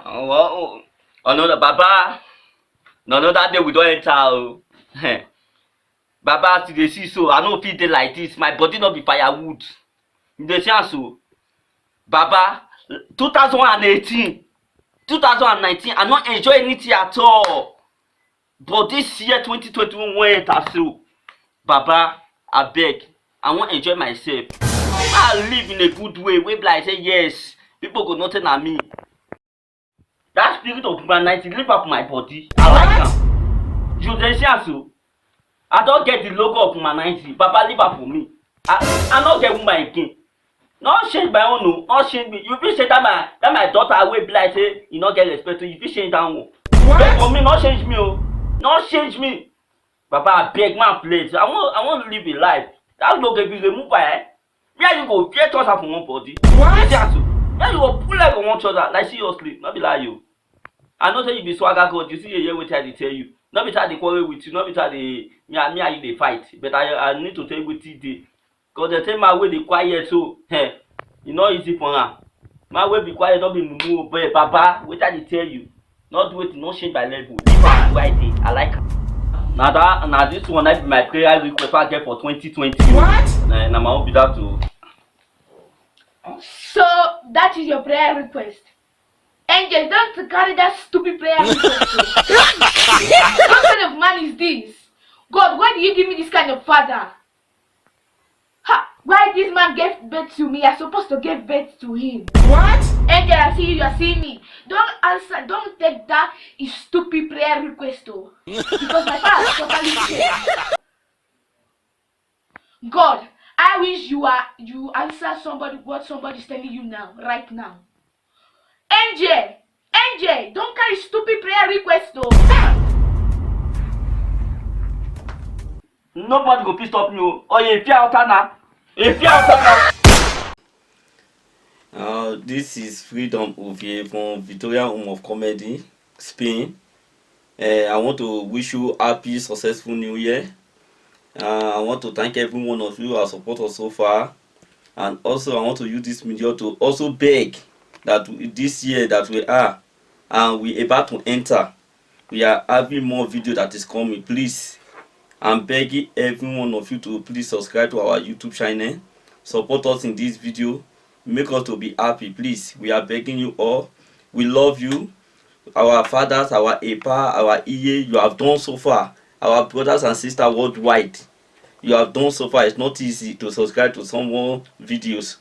Well, another Baba. No, that day we don't enter. Baba, as you see so, I no fit dey like this. My body no be firewood. You dey see am so? Baba, 2018, 2019, I no enjoy anything at all. But this year, 2021, when enter so, Baba, I beg, I wan enjoy myself. I live in a good way. Wey be like say yes, people go nothing at me. That spirit of humanity live up my body. I like am. You dey see am so? I don't get the logo of humanity. Baba live up for me. I don't get woman again. Not change my own, no. Not change me. You feel say that my daughter will be like say you not get respect to you. Feel change that one. But for me, not change me, oh. Not change me. Baba, I beg my place. I want to live a life. That logo be removed by where you go get trouser from one body. What? Where you go pull like on one trouser. Like seriously, not be like you. I know say you be swagger God. You see a year what I tell you. Not be try to quarrel with you. Not be try to me and you dey fight. But I need to tell you what it is. Cause they tell my way they quiet so. Hey, you know easy for her. My way be quiet. Don't be move. But Baba, what I tell you. Not do it. Not change my level. Leave her right there. I like her. Now this one I be my prayer request I get for 2020. What? Now my own be that too. So that is your prayer request. Angel, don't carry that stupid prayer request. What kind of man is this? God, why do you give me this kind of father? Ha! Why this man gave birth to me? I'm supposed to give birth to him. What? Angel, I see you, you are seeing me. Don't answer, don't take that stupid prayer request though. Because my father is totally scared. God, I wish you answer somebody what somebody's telling you now, right now. Angel, don't carry stupid prayer request though. Nobody go piss up you. Oh yeah, if you out now. If you out now. This is Freedom Ovie from Victoria Home of Comedy, Spain. I want to wish you happy, successful New Year. I want to thank every one of you who have supported us so far, and also I want to use this media to also beg that this year that we are and we about to enter, we are having more video that is coming. Please, I'm begging every one of you to please subscribe to our YouTube channel, support us in this video, make us to be happy. Please, we are begging you all. We love you, our fathers, our EPA, our EA. You have done so far. Our brothers and sisters worldwide, you have done so far. It's not easy to subscribe to someone videos.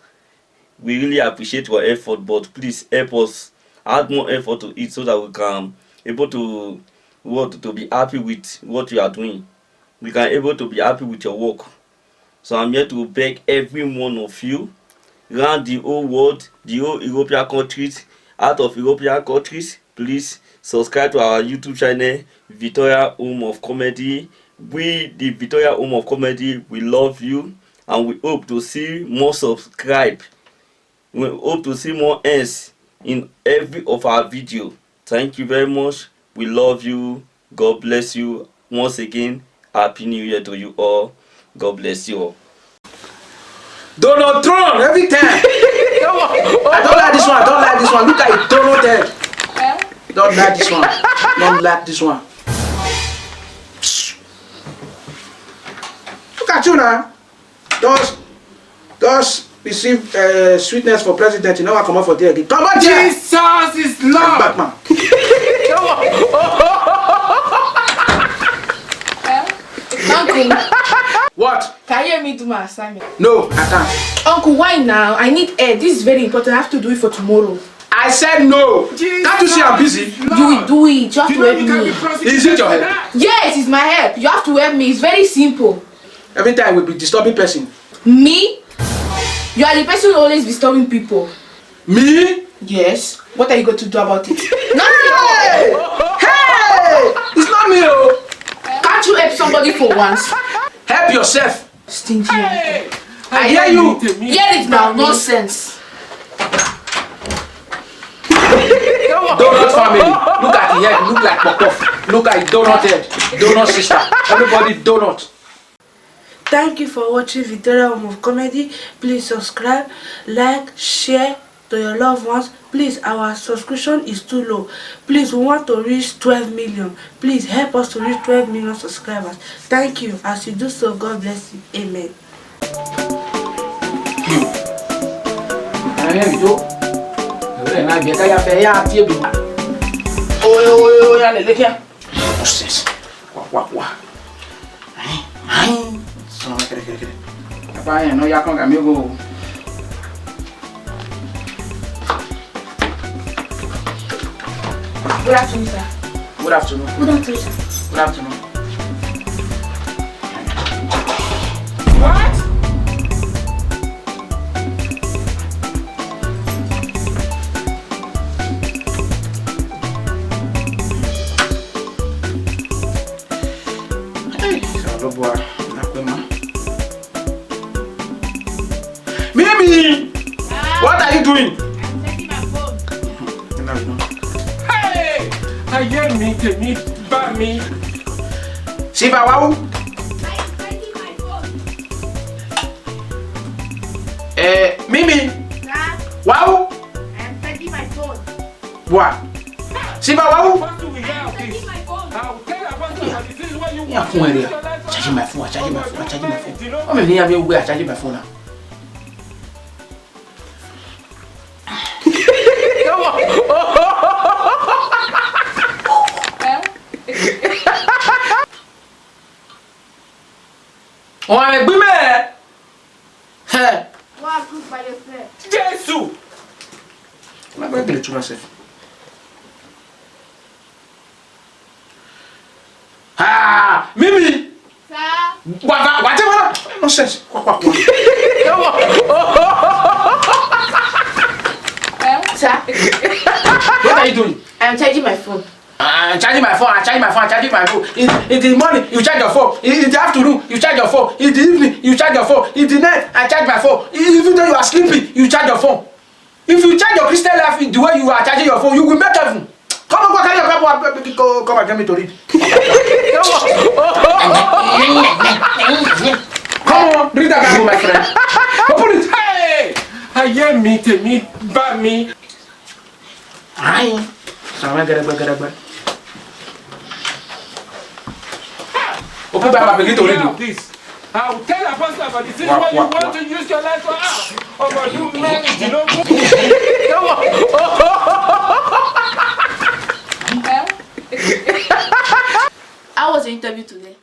We really appreciate your effort, but please help us add more effort to it so that we can able to be happy with what you are doing. We can able to be happy with your work. So I'm here to beg every one of you around the whole world, the whole European countries, out of European countries, please subscribe to our YouTube channel, Victoria Home of Comedy. We, the Victoria Home of Comedy, we love you and we hope to see more subscribe. We hope to see more ends in every of our video. Thank you very much. We love you. God bless you. Once again, Happy New Year to you all. God bless you all. Donald Trump every time. I don't like this one. I don't like this one. Look at it. Donald Trump. Don't like this one. Don't like this one. Look at you now. Just receive sweetness for president. You know I come out for there again. Come on, Jesus is Lord. Batman. Uncle, What? can you help me do my assignment? No, I can't. Uncle, why now? I need air. This is very important. I have to do it for tomorrow. I said no. Can't you see I'm busy? You will do it. You have to help me. Is it your head? Yes, it's my help. You have to help me. It's very simple. Every time we'll be disturbing person. Me? You are the person who always disturbing people. Me? Yes. What are you going to do about it? Hey! Hey! It's not me, oh. Can't you help somebody for once. Help yourself. Stingy. Hey! I hear you. Hear it now, nonsense. Donut family. Look at the head. Look like Popoff. Look at donut head. Donut sister. Everybody donut. Thank you for watching Victoria Home of Comedy. Please subscribe, like, share to your loved ones. Please, our subscription is too low. Please, we want to reach 12 million. Please help us to reach 12 million subscribers. Thank you. As you do so, God bless you. Amen. No, ya con amigo. Good afternoon, sir. Good afternoon. Good afternoon, sir. Good afternoon. What? Mimi! What are you doing? I'm checking my phone. Hey! Ayé mi tèmi bá mi. Siva, wow. I'm checking my phone. Mimi, Sir, wow. I'm checking my phone. What? Siva, wow. What do we have I'm checking this? my phone. I'll tell about this is what you Yeah, want. phone area. Charging my phone, charging my phone, charging my phone. I'm even here where I charging my phone now. On va avec Bimé. Go and cook by yourself. Jésù! I'm not going to get it myself. Ah, Mimi. Sir, Whatever. Nonsense. Sir, What are you doing? I'm charging my phone. I'm charging my phone, I'm charging my phone, I'm charging my phone. In the morning, you charge your phone. In the afternoon, you charge your phone. In the evening, you charge your phone. In the night, I charge my phone. Even though you are sleeping, you charge your phone. If you charge your Christian life the way you are charging your phone, you will make heaven. Come on, go carry your Bible. Come and get me to read. Come on, read that Bible, my friend. Open it. Hey! Ayé mi tèmi bá mi. Aye. So I'm going to get Open Bible, begin to read it. This. I'll tell Apostle about this is What, what you what, want what? to use your life for. Oh, but you men, you know. How was the interview today?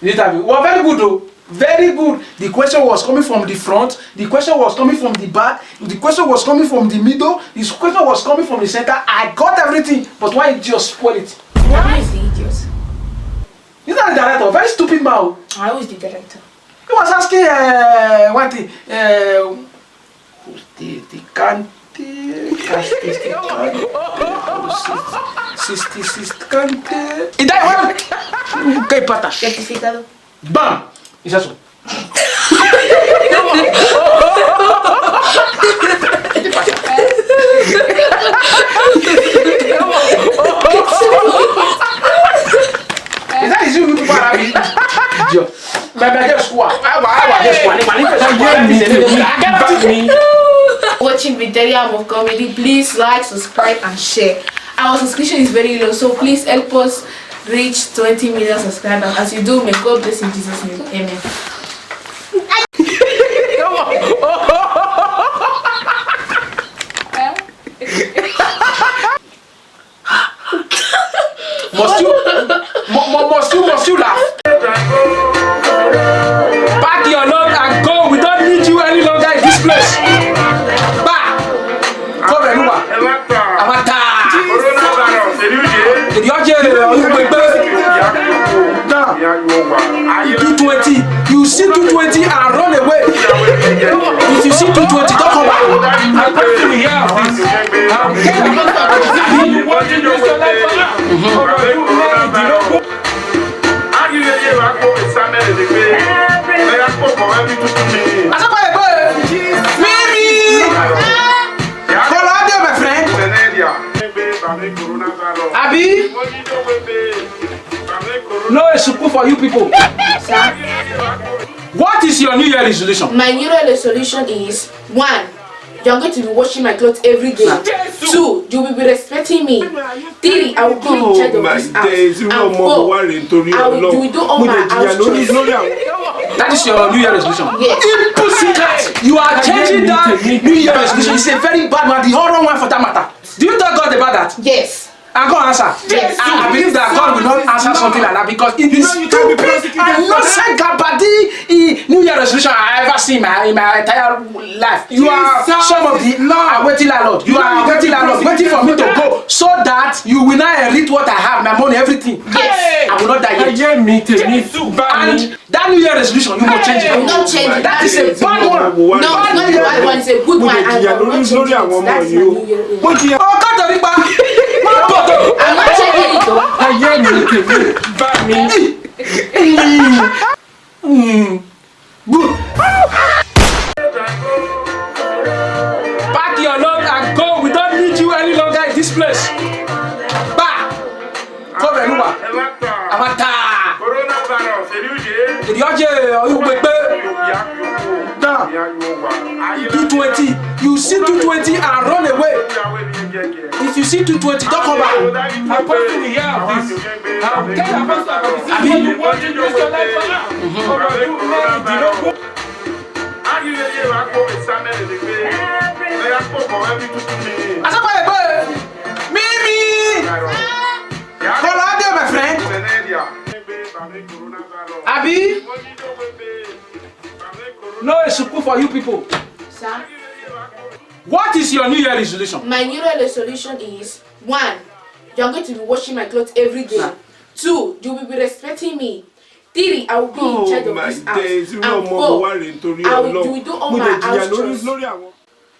The interview was very good though. Very good. The question was coming from the front, the question was coming from the back, the question was coming from the middle, the question was coming from the center. I got everything, but why did you spoil it? Who is the idiot? He's not the director, very stupid man. Who is the director? He was asking one thing, the cante, cante. Y da igual. ¿Qué pata? Certificado. Bam. Es eso. ¿Qué te pasa? Is that you people are having? Yo. Watching Victoria Home of Comedy, please like, subscribe and share. Our subscription is very low, so please help us reach 20 million subscribers. As you do, may God bless in Jesus' name. Amen. Must you laugh? Pack your load and go. We don't need you any longer in this place. Bah! Come here, Luma. Amata. You do 20. You see 220 and run away. If you see 220, don't come back. I'm going to hear this. You want to use your life for. support for you people. Sir? What is your New Year resolution? My New Year resolution is 1. You're going to be washing my clothes every day. 2. You will be respecting me. 3. I will be in charge of this house. And 4. You will do all my house chores. That is your New Year resolution. Yes. Pussycat, you are changing that New Year resolution. It's a very bad one, the horror one for that matter. Do you tell God about that? Yes. And God answer. Yes. I believe that God will not answer something like that because it is stupid and not Gabadi New Year resolution I ever seen in my entire life. You are some of the waiting landlord. You are waiting landlord, waiting for me to go so that you will not inherit what I have, my money, everything. Yes. I will not die yet. And that New Year resolution, you will change it. I will not change it. That is a bad one. No, it's not a bad one. It's a good one. I will not change it. That's my New Year resolution. Oh, cut the riba. I'm not changing it though. Pack your load and go. We don't need you any longer in this place. Back. Come here, Luba. Amata. Did you do 20? You see 220 and run away. If you see 220, don't come back. Mimi! Colade, my friend. Abi? No, it's support for you people. Sir? What is your New Year resolution? My New Year resolution is 1. You're going to be washing my clothes every day. 2. You will be respecting me. 3. I will be in charge of this house. And 4. You will do all my house chores.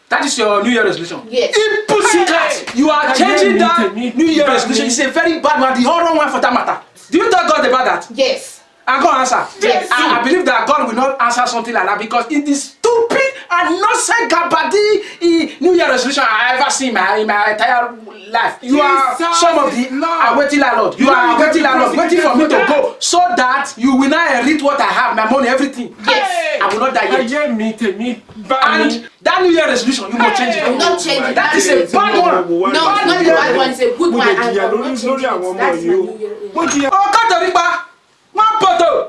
That is your New Year resolution. Yes. Pussycat, you are changing that New Year resolution. It's a very bad one, the horror one for that matter. Do you tell God about that? Yes. And God answer. Yes. I believe that God will not answer something like that because it is stupid and nonsense Gabadi New Year resolution I ever seen in my entire life. You are some of the waiting landlord. You are waiting landlord, waiting for me to go so that you will not inherit what I have, my money, everything. Yes. I will not die yet. And that New Year resolution, you will change it. I will not change it. That is a bad one. No, it's not a bad one. It's a good one. I will not change it. That's my New Year resolution. Oh, cut the riba.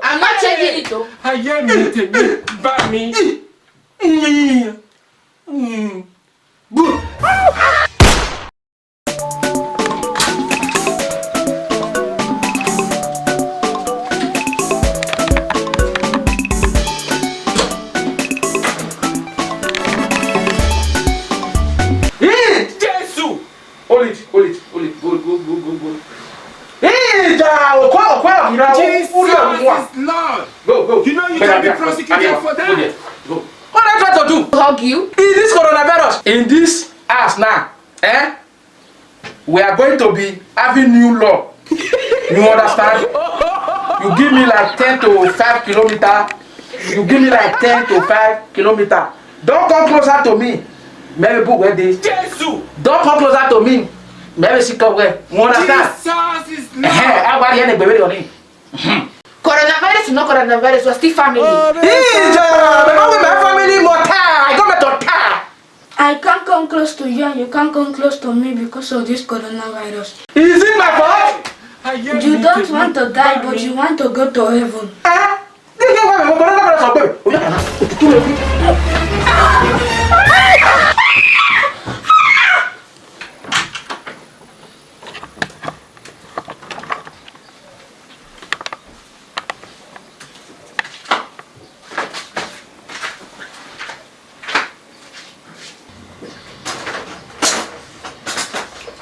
I'm not changing it though. Hold it. Go. Hey, Jesus is Lord. Go. You know you can be prosecuted for that. Go. What are you trying to do? Hug you. In this coronavirus, in this house now, we are going to be having new law. You understand? You give me like 10 to 5 kilometers. You give me like 10 to 5 kilometers. Don't come closer to me. Maybe book where this. Don't come closer to me. Maybe see come where. You understand? Jesus is Lord. Coronavirus is not coronavirus. We're still family. My family more time. I got my daughter. I can't come close to you and you can't come close to me because of this coronavirus. Is it my fault? You don't want to die, but you want to go to heaven.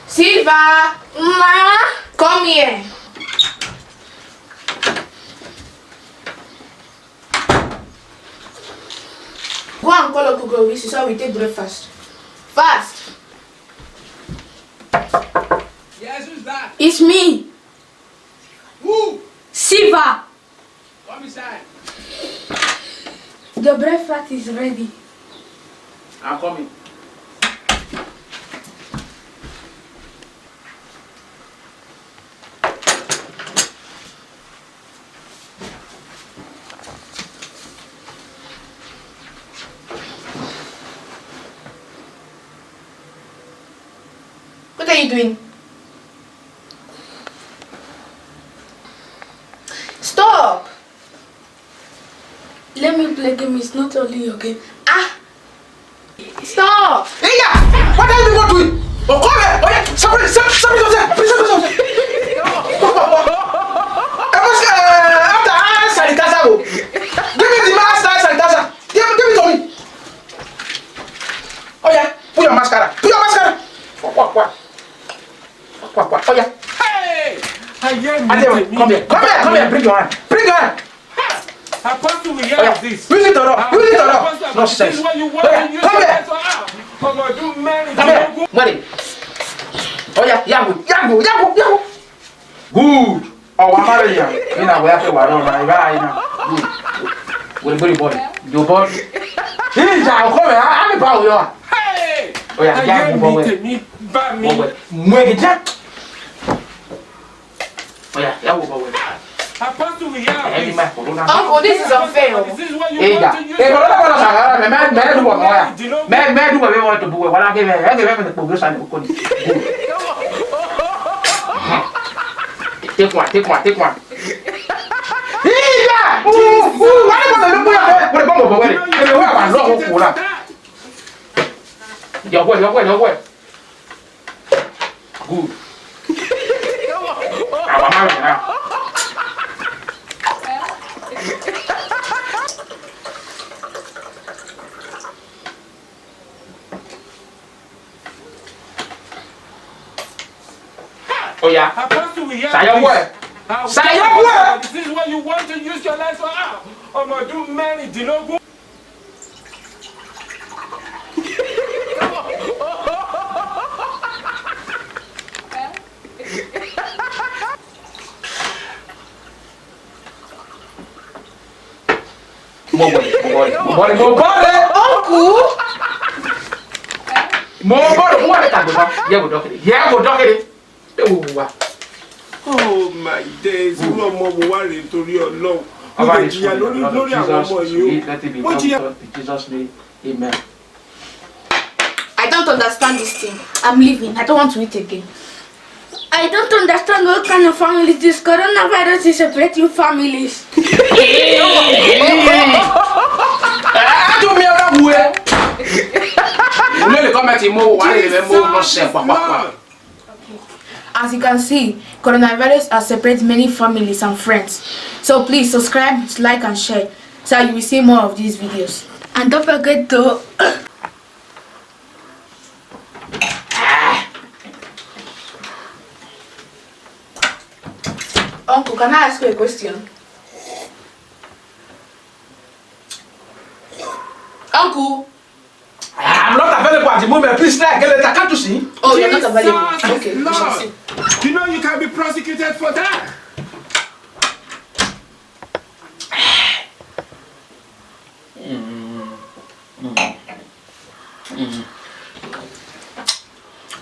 Silva! Ma! Come here. Go and call Uncle Glory. This is how we take breakfast. Fast! Yes, who's that? It's me, Who? Siva. Come inside. The breakfast is ready. I'm coming. are you doing? Stop! Let me play game. It's not only your game. Ah! Stop! Hey, yeah! What are you doing? Oh, come here! Oh, yeah! Somebody, please, sanitizer. Give me the mask sanitizer. Give it to me. Oh, yeah. Put your mascara. What? Oh, yeah. Hey! Come here. Bring your hand. Apostle, we Oh, yeah. this. Use it or not. Nonsense. This is what you want to use Come your here. hands for. Come on, do marry. Come here. Money. Oh, yeah. Yago. Good. Oh, I'm married now. You know, we have to worry. Good. Good body. Your body. He's out. Come here. I'm about you. Hey! Oh, yeah. Yago. Oh, yeah. Yago. Apostle, we have this. Uncle, this is unfair. This is what you Hey, want yeah. to use Hey, your but hands what for. Take one. Yeah! Your way. Good. I'm married now. Oh, yeah. Apostle, we have Say your this. word. Say your word. This is what you want to use your life for. I'm going to do many. Dinogo. More body. Uncle! More body. Yeah, go dock it. Oh my days. Irú ọmọ wo wá rèé nítorí Ọlọ́run. Mo lè jìyà lórí àwọn ọmọ yìí o. Mo jìyà. Jesus name. Amen. I don't understand this thing. I'm leaving. I don't want to eat again. I don't understand what kind of family this coronavirus is separating families. Do me a way. You know the comment in more one more self. As you can see, coronavirus has separated many families and friends. So please subscribe, like and share so you will see more of these videos. And don't forget to... Uncle, can I ask you a question? Uncle! I'm not available at the moment. Please, like, can't you see? Oh, you're not available. Jesus Okay, we shall Lord. see. You know you can be prosecuted for that.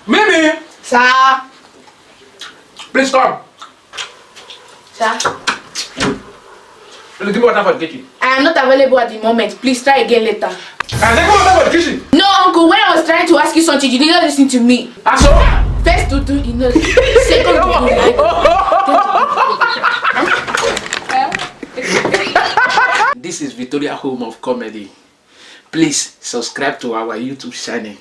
Mimi! Sir! Please come. Sir? Give me water for the kitchen. I am not available at the moment. Please try again later. And then give me water for the kitchen. No, Uncle, when I was trying to ask you something, you did not listen to me. And so? First to do, you know. Second to do, like. This is Victoria Home of Comedy. Please subscribe to our YouTube channel.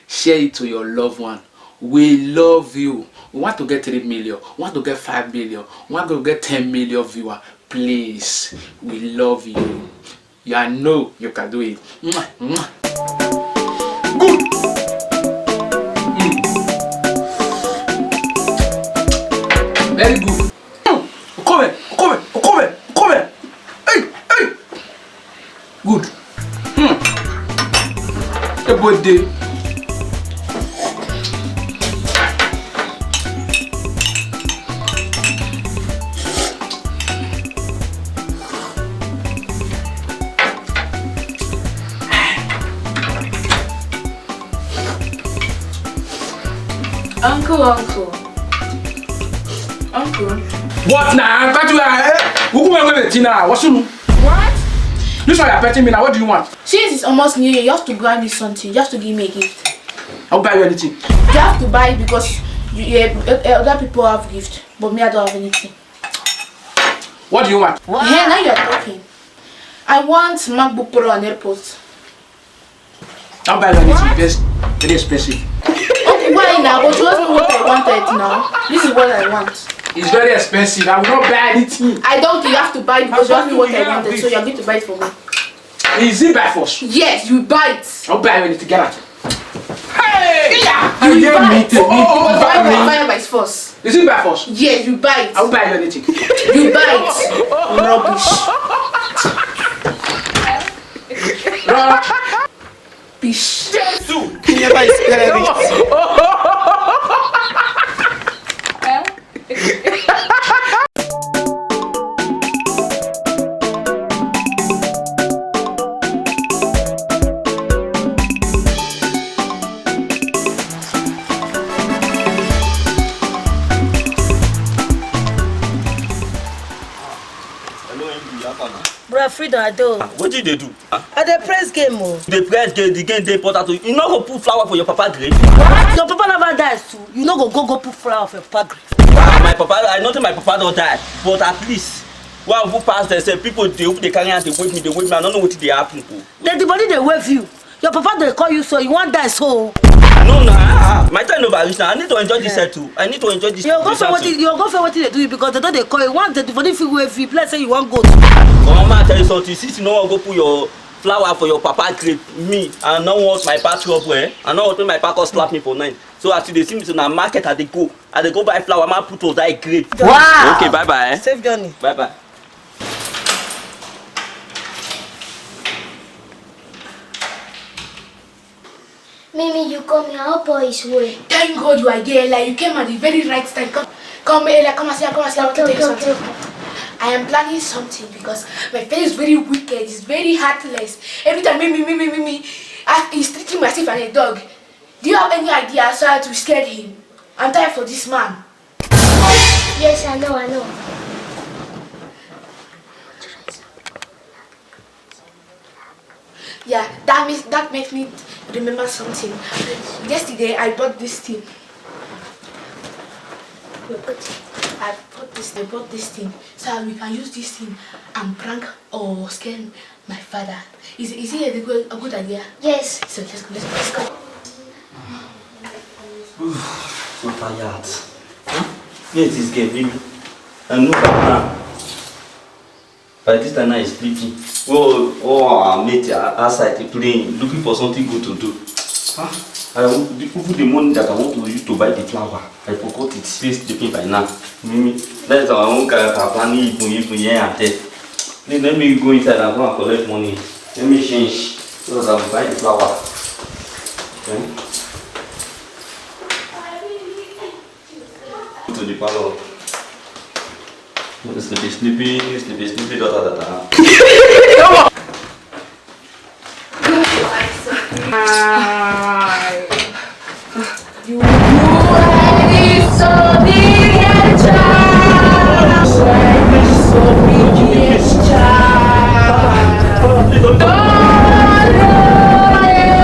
Share it to your loved one. We love you. We want to get 3 million. We want to get 5 million. We want to get 10 million viewers. Please, we love you. You know you can do it. Mwah, mwah. Good. Very good. Come here. Hey. Good. A good day. Uncle. What now? What's What? This one you're petting me now. What do you want? Since it's almost New Year, you have to buy me something. You have to give me a gift. I'll buy you anything. You have to buy it because Other people have gift, but me I don't have anything. What do you want? What? Yeah, now you're talking. I want MacBook Pro and AirPods. I'll buy anything. It's very expensive. Okay, why now? But you asked me what I wanted now. This is what I want. It's very expensive. I will not buy anything. I don't. You have to buy it because you asked me what I wanted, so you're going to buy it for me. Is it by force? Yes, you buy it. I'll buy anything. Get out. Hey! Yeah, You buy it. buy Buy by force. Is it by force? Yes, you buy it. I'll buy anything. You buy it. Rubbish. Bish. You never experienced. Bro, Freedom, I do. What did they do? I dey press game, oh. The press game, the game they important to you. You not go put flower for your papa grave. What? Your papa never dies too. You no go put flower for your papa grave. My papa, I know that my papa don't die, but at least one who pass they say people they carry and they wave me. I don't know what they happen. Then the body they wave you. Your papa they call you so you want die so. No, my time over reach now. I need to enjoy this set too. I need to enjoy this. You go for what they do because they don't they call you. Want the body feel wave you. Let's say you want go. Mama tell you something. Since you know go put your flower for your papa grave, me I don't want my papa trouble. I don't want my papa slap me for 9. So as they see me to the market, I they go buy flower. I put on that grave. Wow. Okay, bye bye. Safe journey. Bye bye. Mimi, you come here. How boy is way? Thank God you are here. Like you came at the very right time. Come here. Come and see. I want to tell you something. I am planning something because my face is very wicked. It's very heartless. Every time me. He's treating myself as a dog. Do you have any idea how to scare him? I'm tired for this man. Yes, I know. Yeah, that makes me remember something. Yesterday I bought this thing. I bought this thing so we can use this thing and prank or scare my father. Is it a good idea? Yes. So let's go. So tired. Where is this girl, baby? I know that now. By this time now he's sleeping. Oh, mate, outside playing, looking for something good to do. Even the money that I want to use to buy the flower, I forgot it. Please sleeping by now. That's our own plan. Even here and there. Let me go inside and go and collect money. Let me change so that I will buy the flower. Okay. To the parlor. Sleepy, da. You are disobedient child. Disobedient child. Don't run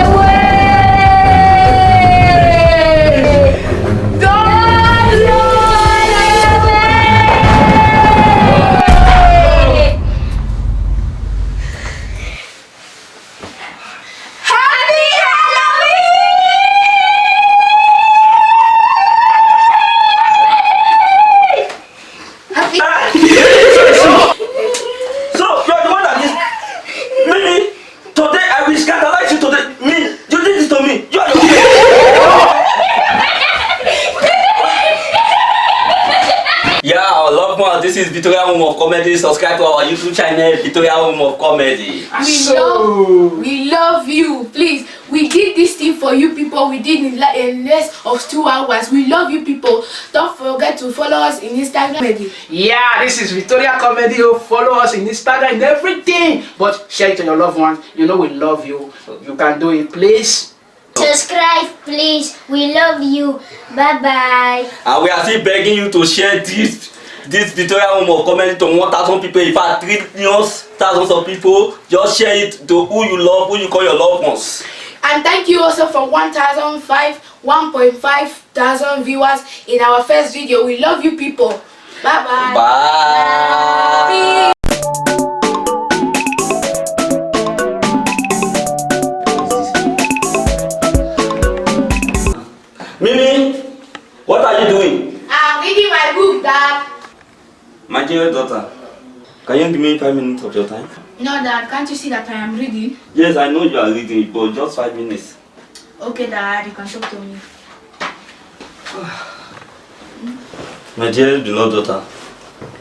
away. Don't run away. Happy Halloween! So you're the one that is Mimi. Today I will scandalize you today. Me, you did this to me. You are Yeah, our loved one. This is Victoria Home of Comedy. Subscribe to our YouTube channel, Victoria Home of Comedy. We love you. Please, we did this thing for you people. We did in less of 2 hours. We love you people. Don't forget to follow us in Instagram. Yeah, this is Victoria Comedy. Follow us in Instagram and everything. But share it to your loved ones. You know we love you. You can do it, please. Subscribe, please. We love you. Bye-bye. And we are still begging you to share this Victoria Home of Comedy to 1,000 people. In fact, 3 million thousands of people. Just share it to who you love, who you call your loved ones. And thank you also for 1,005 1.5 thousand viewers in our first video. We love you people. Bye bye. Bye. Mimi, what are you doing? I'm reading my book, Dad. My dear daughter, can you give me 5 minutes of your time? No, Dad, can't you see that I am reading? Yes, I know you are reading, but just 5 minutes. Okay, Dad, you can talk to me. My dear beloved daughter,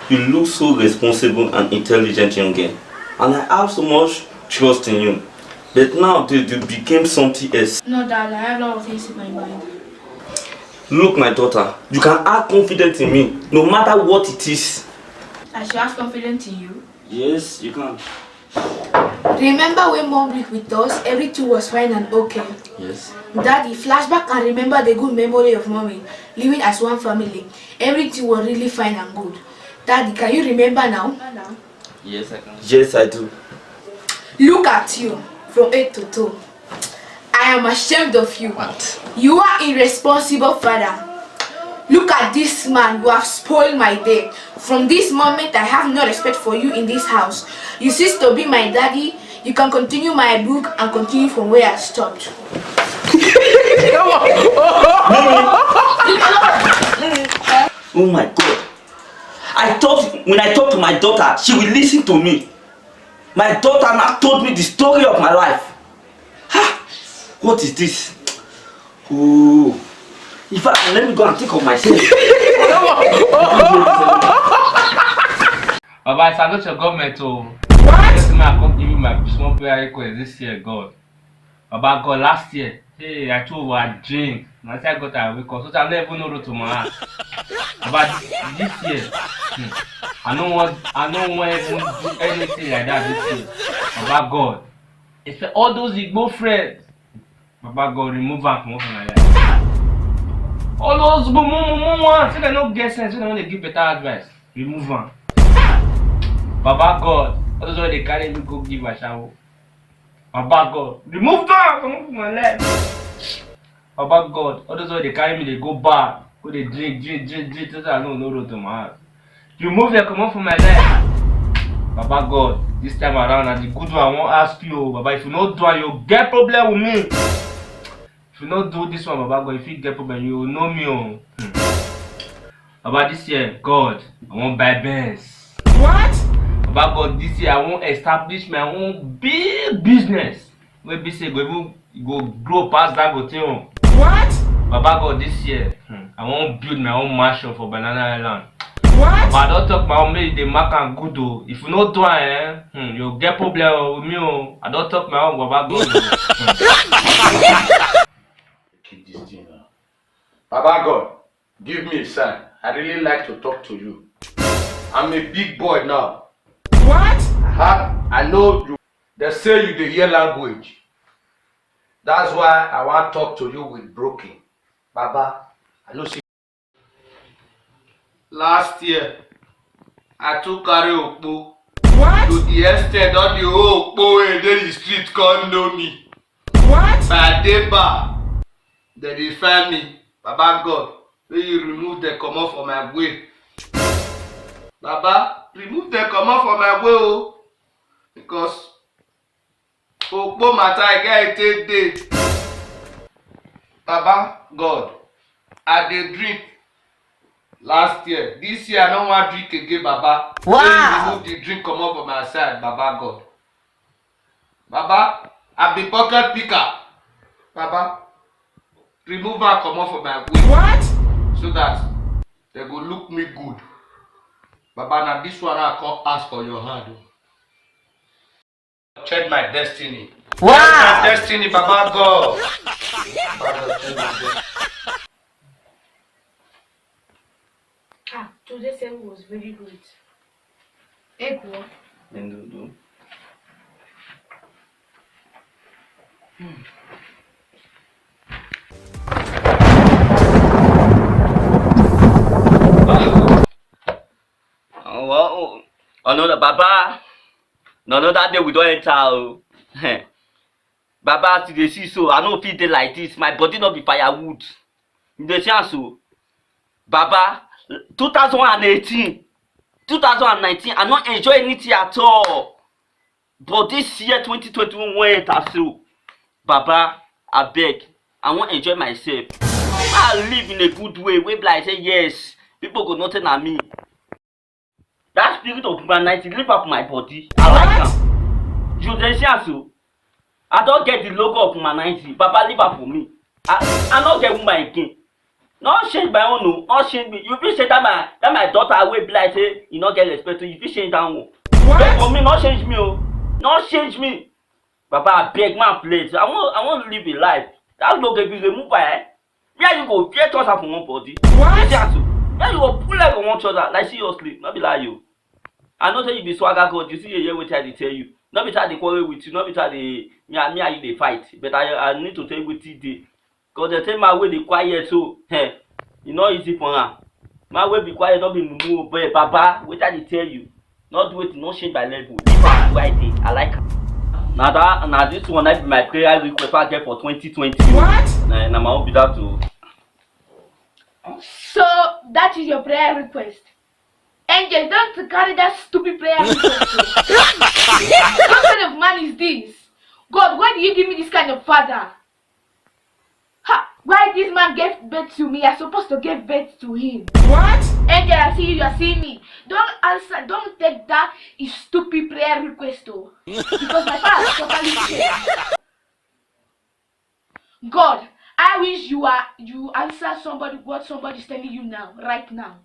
you look so responsible and intelligent young girl, and I have so much trust in you. But now you became something else. No, Dad, I have a lot of things in my mind. Look, my daughter, you can have confidence in me, no matter what it is. I should have confidence in you. Yes, you can. Remember when Mom lived with us, everything was fine and okay. Yes. Daddy, flashback and remember the good memory of Mommy, living as one family. Everything was really fine and good. Daddy, can you remember now? Yes, I can. Yes, I do. Look at you, from head to toe. I am ashamed of you. What? You are irresponsible father. Look at this man, you have spoiled my day. From this moment, I have no respect for you in this house. You cease to be my daddy. You can continue my book and continue from where I stopped. Oh my God. I thought when I talk to my daughter, she will listen to me. My daughter now told me the story of my life. What is this? Oh. In fact, let me go and think of myself. Baba, I salute your government. What? I come give you my small prayer request this year, God. Baba, God, last year, hey, I told you I drink. I said I got a wake up, so I never know to my heart. But this year, I don't want even do anything like that this year. Baba, God, it's all those Igbo friends. Baba, God, remove them from my life. All those ones, so they don't get sense, so they don't give better advice. Remove them. Baba God, all those they carry me go give a shower. Baba God, remove them from my life. Baba God, all those they carry me they go bar, go they drink, so I don't know road to my house. Remove them, come on from my life. Baba God, this time around, and the good one I won't ask you, Baba, if you don't do it, you'll get problem with me. If you don't do this one, Baba God, if you get problem, you will know me. Baba, this year, God, I won't buy Benz. What? Baba God, this year I won't establish my own big business. Maybe say go grow past that hotel. What? Baba God, this year I won't build my own mansion for Banana Island. What? But I don't talk my own maybe the mark and good though. If you not do it, you'll get problem with me. I don't talk my own Baba God. Keep this thing now. Baba God, give me a sign. I really like to talk to you. I'm a big boy now. What? I know you. They say you the hear language. That's why I want to talk to you with broken. Baba, I know see. Last year, I took carry Okpo. What? To the extent all the whole Okpo in the street can't know me. What? By Deba, they find me. Baba God, will you remove the comot from my way? Baba, remove the comot from my way, oh. Because Okpo matter I get it take day. Baba God, I dey drink last year. This year I don't want to drink again, Baba. Wow. Remove the drink comot from my side, Baba God. Baba, I be pocket picker. Baba, remove her comot from my way. What? So that they go look me good. Baba, now this one I come ask for your hand. Check my destiny. Wow. Check my destiny, Baba God. Today's sermon was very good. Egg what? Endudu. Well, another Baba. No, that day we don't enter. Baba, as you see so, I no fit dey like this. My body no be firewood. You dey see am so? Baba, 2018, 2019, I no enjoy anything at all. But this year, 2021, went as so. Baba, I beg, I wan enjoy myself. I live in a good way. Wey be like say yes, people go nothing at me. That spirit of humanity live up my body. I like am. You dey see am so? I don't get the logo of humanity. Baba live up for me. I don't get woman again. Not change my own, no. Not change me. You feel say that my daughter will be like say you not get respect. You feel change that one. But for me, not change me, oh. Not change me. Baba, I beg my place. I want to live a life. That logo be removed by. Where you go? Fear trouser from one body. What? Where you go? Pull like on one trouser. Like seriously, not be like you. I know say you be swagger god. You see a year what I tell you. Not be try to quarrel with you. Not be try to me and you dey fight. But I need to tell you what today. Cause they tell my way dey quiet so. Hey, e no easy for her. My way be quiet. Not be mumu. But Baba, what I tell you. Not do it. Not change my level. Leave her where I dey. I like her. Now this one I be my prayer request I get for 2020. What? Now my own be that too. So that is your prayer request. Angel, don't carry that stupid prayer request. What kind of man is this? God, why do you give me this kind of father? Ha! Why this man gave birth to me? I'm supposed to give birth to him. What? Angel, I see you, you are seeing me. Don't answer, don't take that stupid prayer request though. Because my father is totally scared. God, I wish you answer somebody what somebody's telling you now, right now.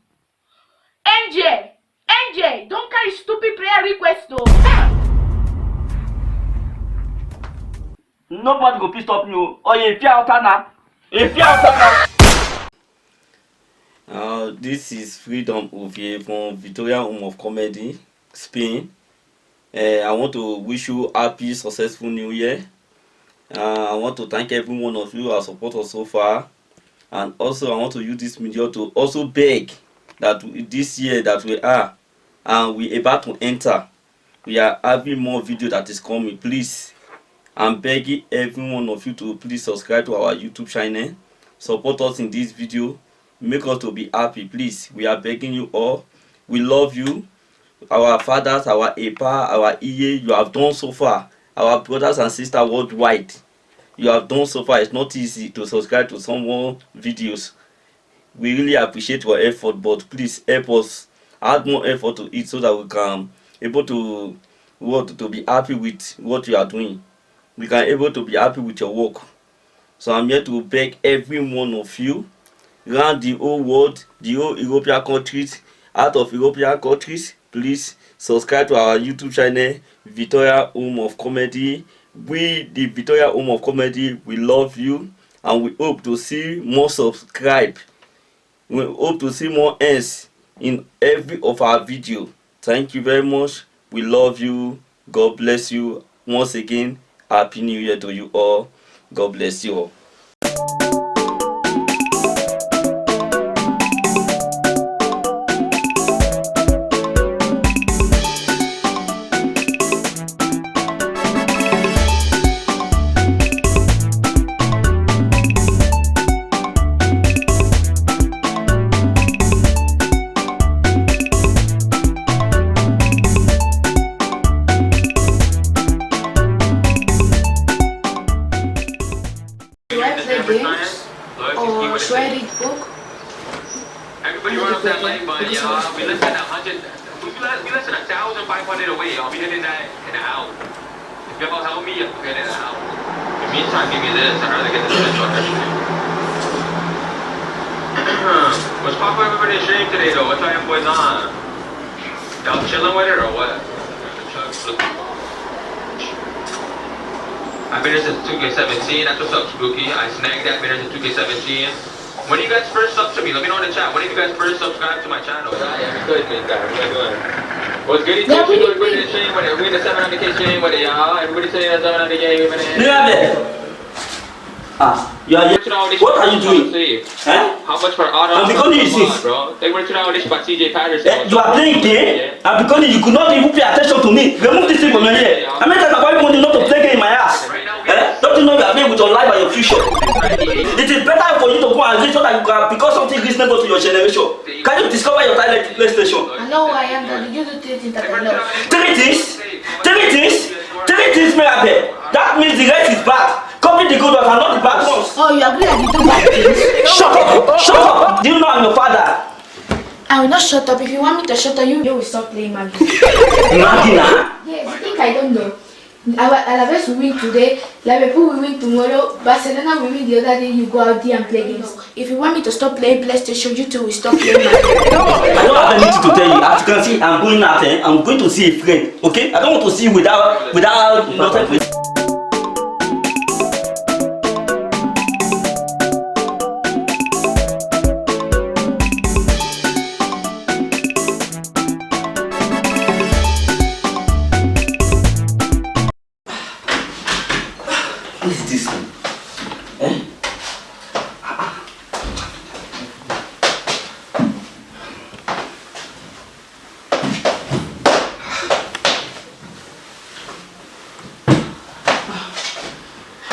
Angel, don't carry stupid prayer request though. Nobody go please stop you. Oh yeah, if you out now. If you out now. This is Freedom Ovie from Victoria Home of Comedy, Spain. I want to wish you happy, successful New Year. I want to thank every one of you who have supported us so far. And also I want to use this media to also beg that this year that we are and we about to enter, we are having more video that is coming. Please, I'm begging every one of you to please subscribe to our YouTube channel, support us in this video, make us to be happy. Please, we are begging you all. We love you, our fathers, our EPA, our EA. You have done so far. Our brothers and sisters worldwide, you have done so far. It's not easy to subscribe to someone videos. We really appreciate your effort, but please help us add more effort to it so that we can able to be happy with what you are doing. We can able to be happy with your work. So I'm here to beg every one of you around the whole world, the whole European countries, out of European countries, please subscribe to our YouTube channel, Victoria Home of Comedy. We, the Victoria Home of Comedy, we love you and we hope to see more subscribe. We hope to see more ends in every of our video. Thank you very much. We love you. God bless you. Once again, Happy New Year to you all. God bless you all. Everybody run up that lane, but y'all, we less than 100, we less than 1,500 away, y'all. We hitting that in an hour. If y'all gonna help me, we'll get in an hour. In the meantime, give me this. I'd rather get this bitch on everything. What's poppin' everybody's stream today, though? What y'all boys on? Y'all chilling with it or what? I've been here since 2K17. That's what's up, Spooky. I snagged that. Been here since 2K17. When do you guys first sub to me? Let me know in the chat. When did you guys first subscribe to my channel? Yeah, good, man. What's good? What's good in the stream? What are we in the 700K stream? What are y'all? Everybody saying that 700K. You are what are you doing? How much for auto? I'm becoming this, bro. They were trying to about CJ Patterson. You are playing game, and because you could not even pay attention to me. Remove this thing from your head. I mean, that's why you want not to play game in my ass. Don't with your life and your future. It is better for you to go and read so that you can become something reasonable to your generation. Can you discover your talent station? I know who I am, Daddy. You do 3 things that I love. 3 things? 3 things? 3 things, Mirabe. That means the rest is bad. Copy the good ones and not the bad ones. Oh, you agree that you do bad things? Shut up! Shut up! Do you know I'm your father? I will not shut up. If you want me to shut up, you will stop playing Maggie. Maggie, nah? Yes, I think I don't know. Alaves will win today, Liverpool will win tomorrow, Barcelona will win the other day, you go out there and play games. If you want me to stop playing PlayStation, you two will stop playing Maggie. I don't have anything to tell you. As you can see, I'm going out and I'm going to see a friend, okay? I don't want to see you without nothing. What is this one? Eh?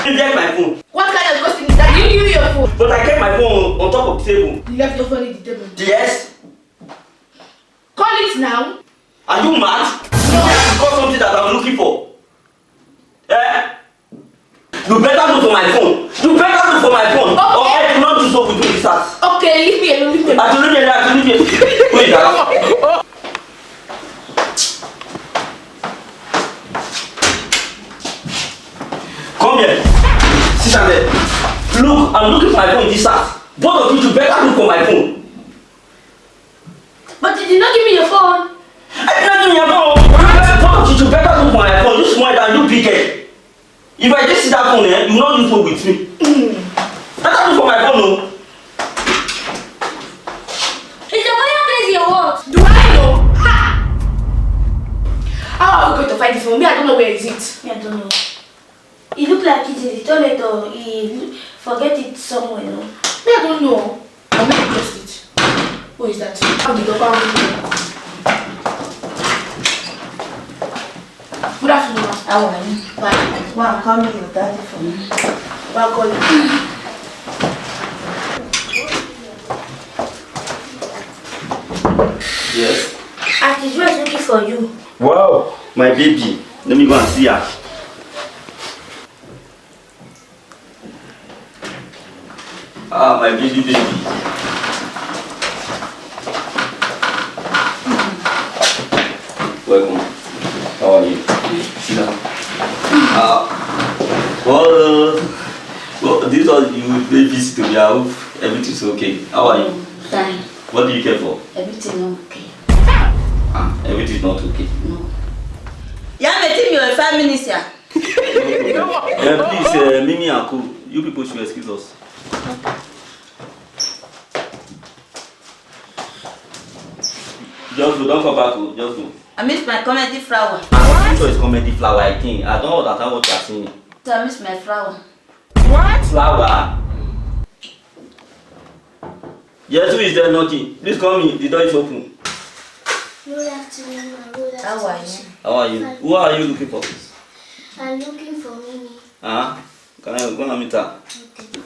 You get my phone. What kind of ghosting is that? You knew your phone. But I kept my phone on top of the table. You left your phone in the table. Yes. Call it now. Are you mad? No. You got something that I'm looking for. Eh? You better look for my phone. You better look for my phone. Okay. Or I do not do so with you this house. Okay, leave me alone. Leave me alone. I leave you. Wait, come here. Sit down there. Look, I'm looking for my phone in this house. Both of you better look for my phone. But you did not give me your phone. I did not give you your phone. Both of you better look for my phone. You smart and you big. If I just see that phone, you will not use phone with me. Better look for my phone, no. Is your phone crazy or what? Do I know? Ha! How are we going to find this phone? Me, I don't know where is it. I don't know. It looked like it's in the toilet or he forget it somewhere, no? Me, I don't know. I'm going to trust it. Who is that? How did you go? Good afternoon. How are you? Bye. Well, I'm coming with daddy for me. Well, call you. Yes. Auntie Jo is looking for you. Wow, my baby. Let me go and see her. Ah, my baby. Welcome. How are you? Sit down. Well, this was you may visit to me. I hope everything's okay. How are you? Fine. What do you care for? Everything okay. Everything's not okay. No. Yeah, my team, you're 5 minutes here. Please, Mimi and Ko, you people should excuse us. Just go, don't come back, just go. I miss my comedy flower. I'm sure it's comedy flower, I think. I don't understand what you are saying. So I miss my flower. What? Flower? Yes, who is there knocking? Please come in, the door is open. Good afternoon, How are you? How are you? Who are you looking for? I'm looking for Mimi. Can I go and meet her? Okay.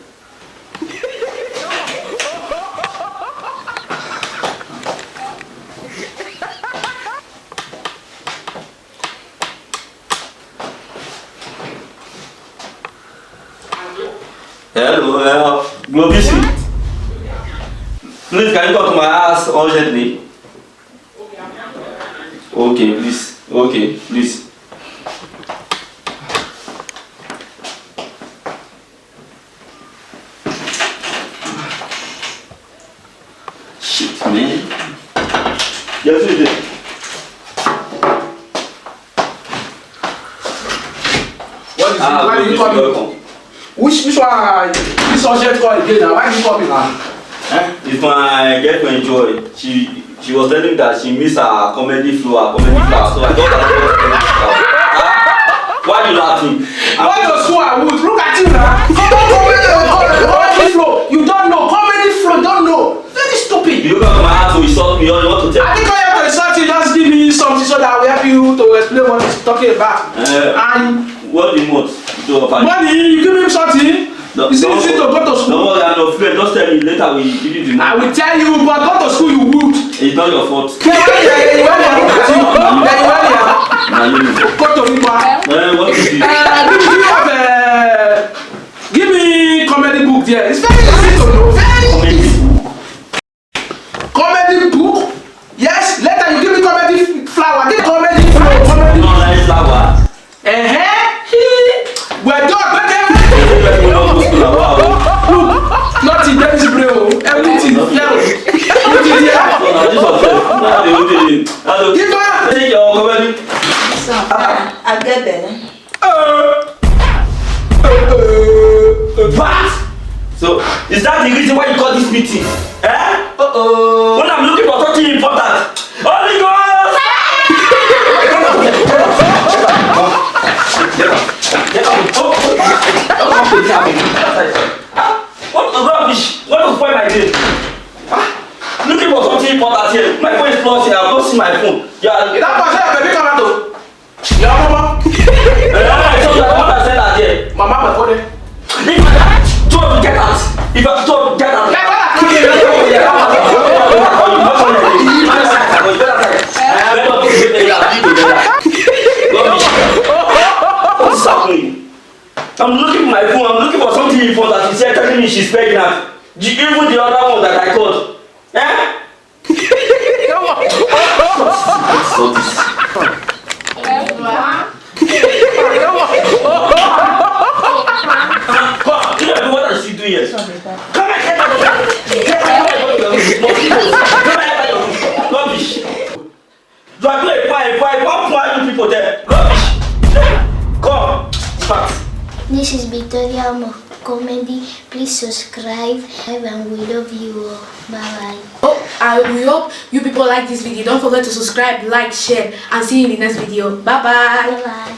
Hello, Globisi. Please, can you come to my house urgently? Okay, please. Okay, please. Shit, man. Yes, we did. What is it? Why did you call me? Which one? This urgent call again now. Why did you call me now? It's my girlfriend Joy. She was telling me that she missed her comedy flow, so I thought that was comedy flow. Why are you laughing? What does I would look at you now? Comedy flow. You don't know. Comedy flow, don't know. Very stupid. You come to my house to insult me, or you want to tell me? I think I have to insult you, just give me something so that I will help you to explain what he's talking about. And what do you want? Money? You give me something? No, is it easy to go to school? No, I'm not afraid. Just tell me later. We give you the money. I will tell you, but go to school you would. It's not your fault. Go to me, What is it? give me comedy book there. It's very easy to know. Very easy. Comedy book? Yes. Later you give me comedy flower. Give me comedy flower. Comedy flower. We're done. Nothing. There is bro. Everything. Yeah. Give her. Take your comedy. I get there. What? So, is that the reason why you call this meeting? When I'm looking for something important. Holy Ghost! What rubbish? What was point my day? Looking for something important here. My phone is lost here. I've not seen my phone. Yeah. That person, baby, come out. Your mama. What I said that here. Mama, my phone. Two of you get out. If I two get out. What is happening? I'm looking for my phone. I'm looking for something important. She said telling me she's pregnant. Even the other one that I called. What is she doing here? Come and get out of here. Rubbish. Do I play why you people there? Rubbish. Come. Fast. This is Victoria Comedy. Please subscribe and we love you all. Bye bye. We hope you people like this video. Don't forget to subscribe, like, share, and see you in the next video. Bye bye. Bye bye.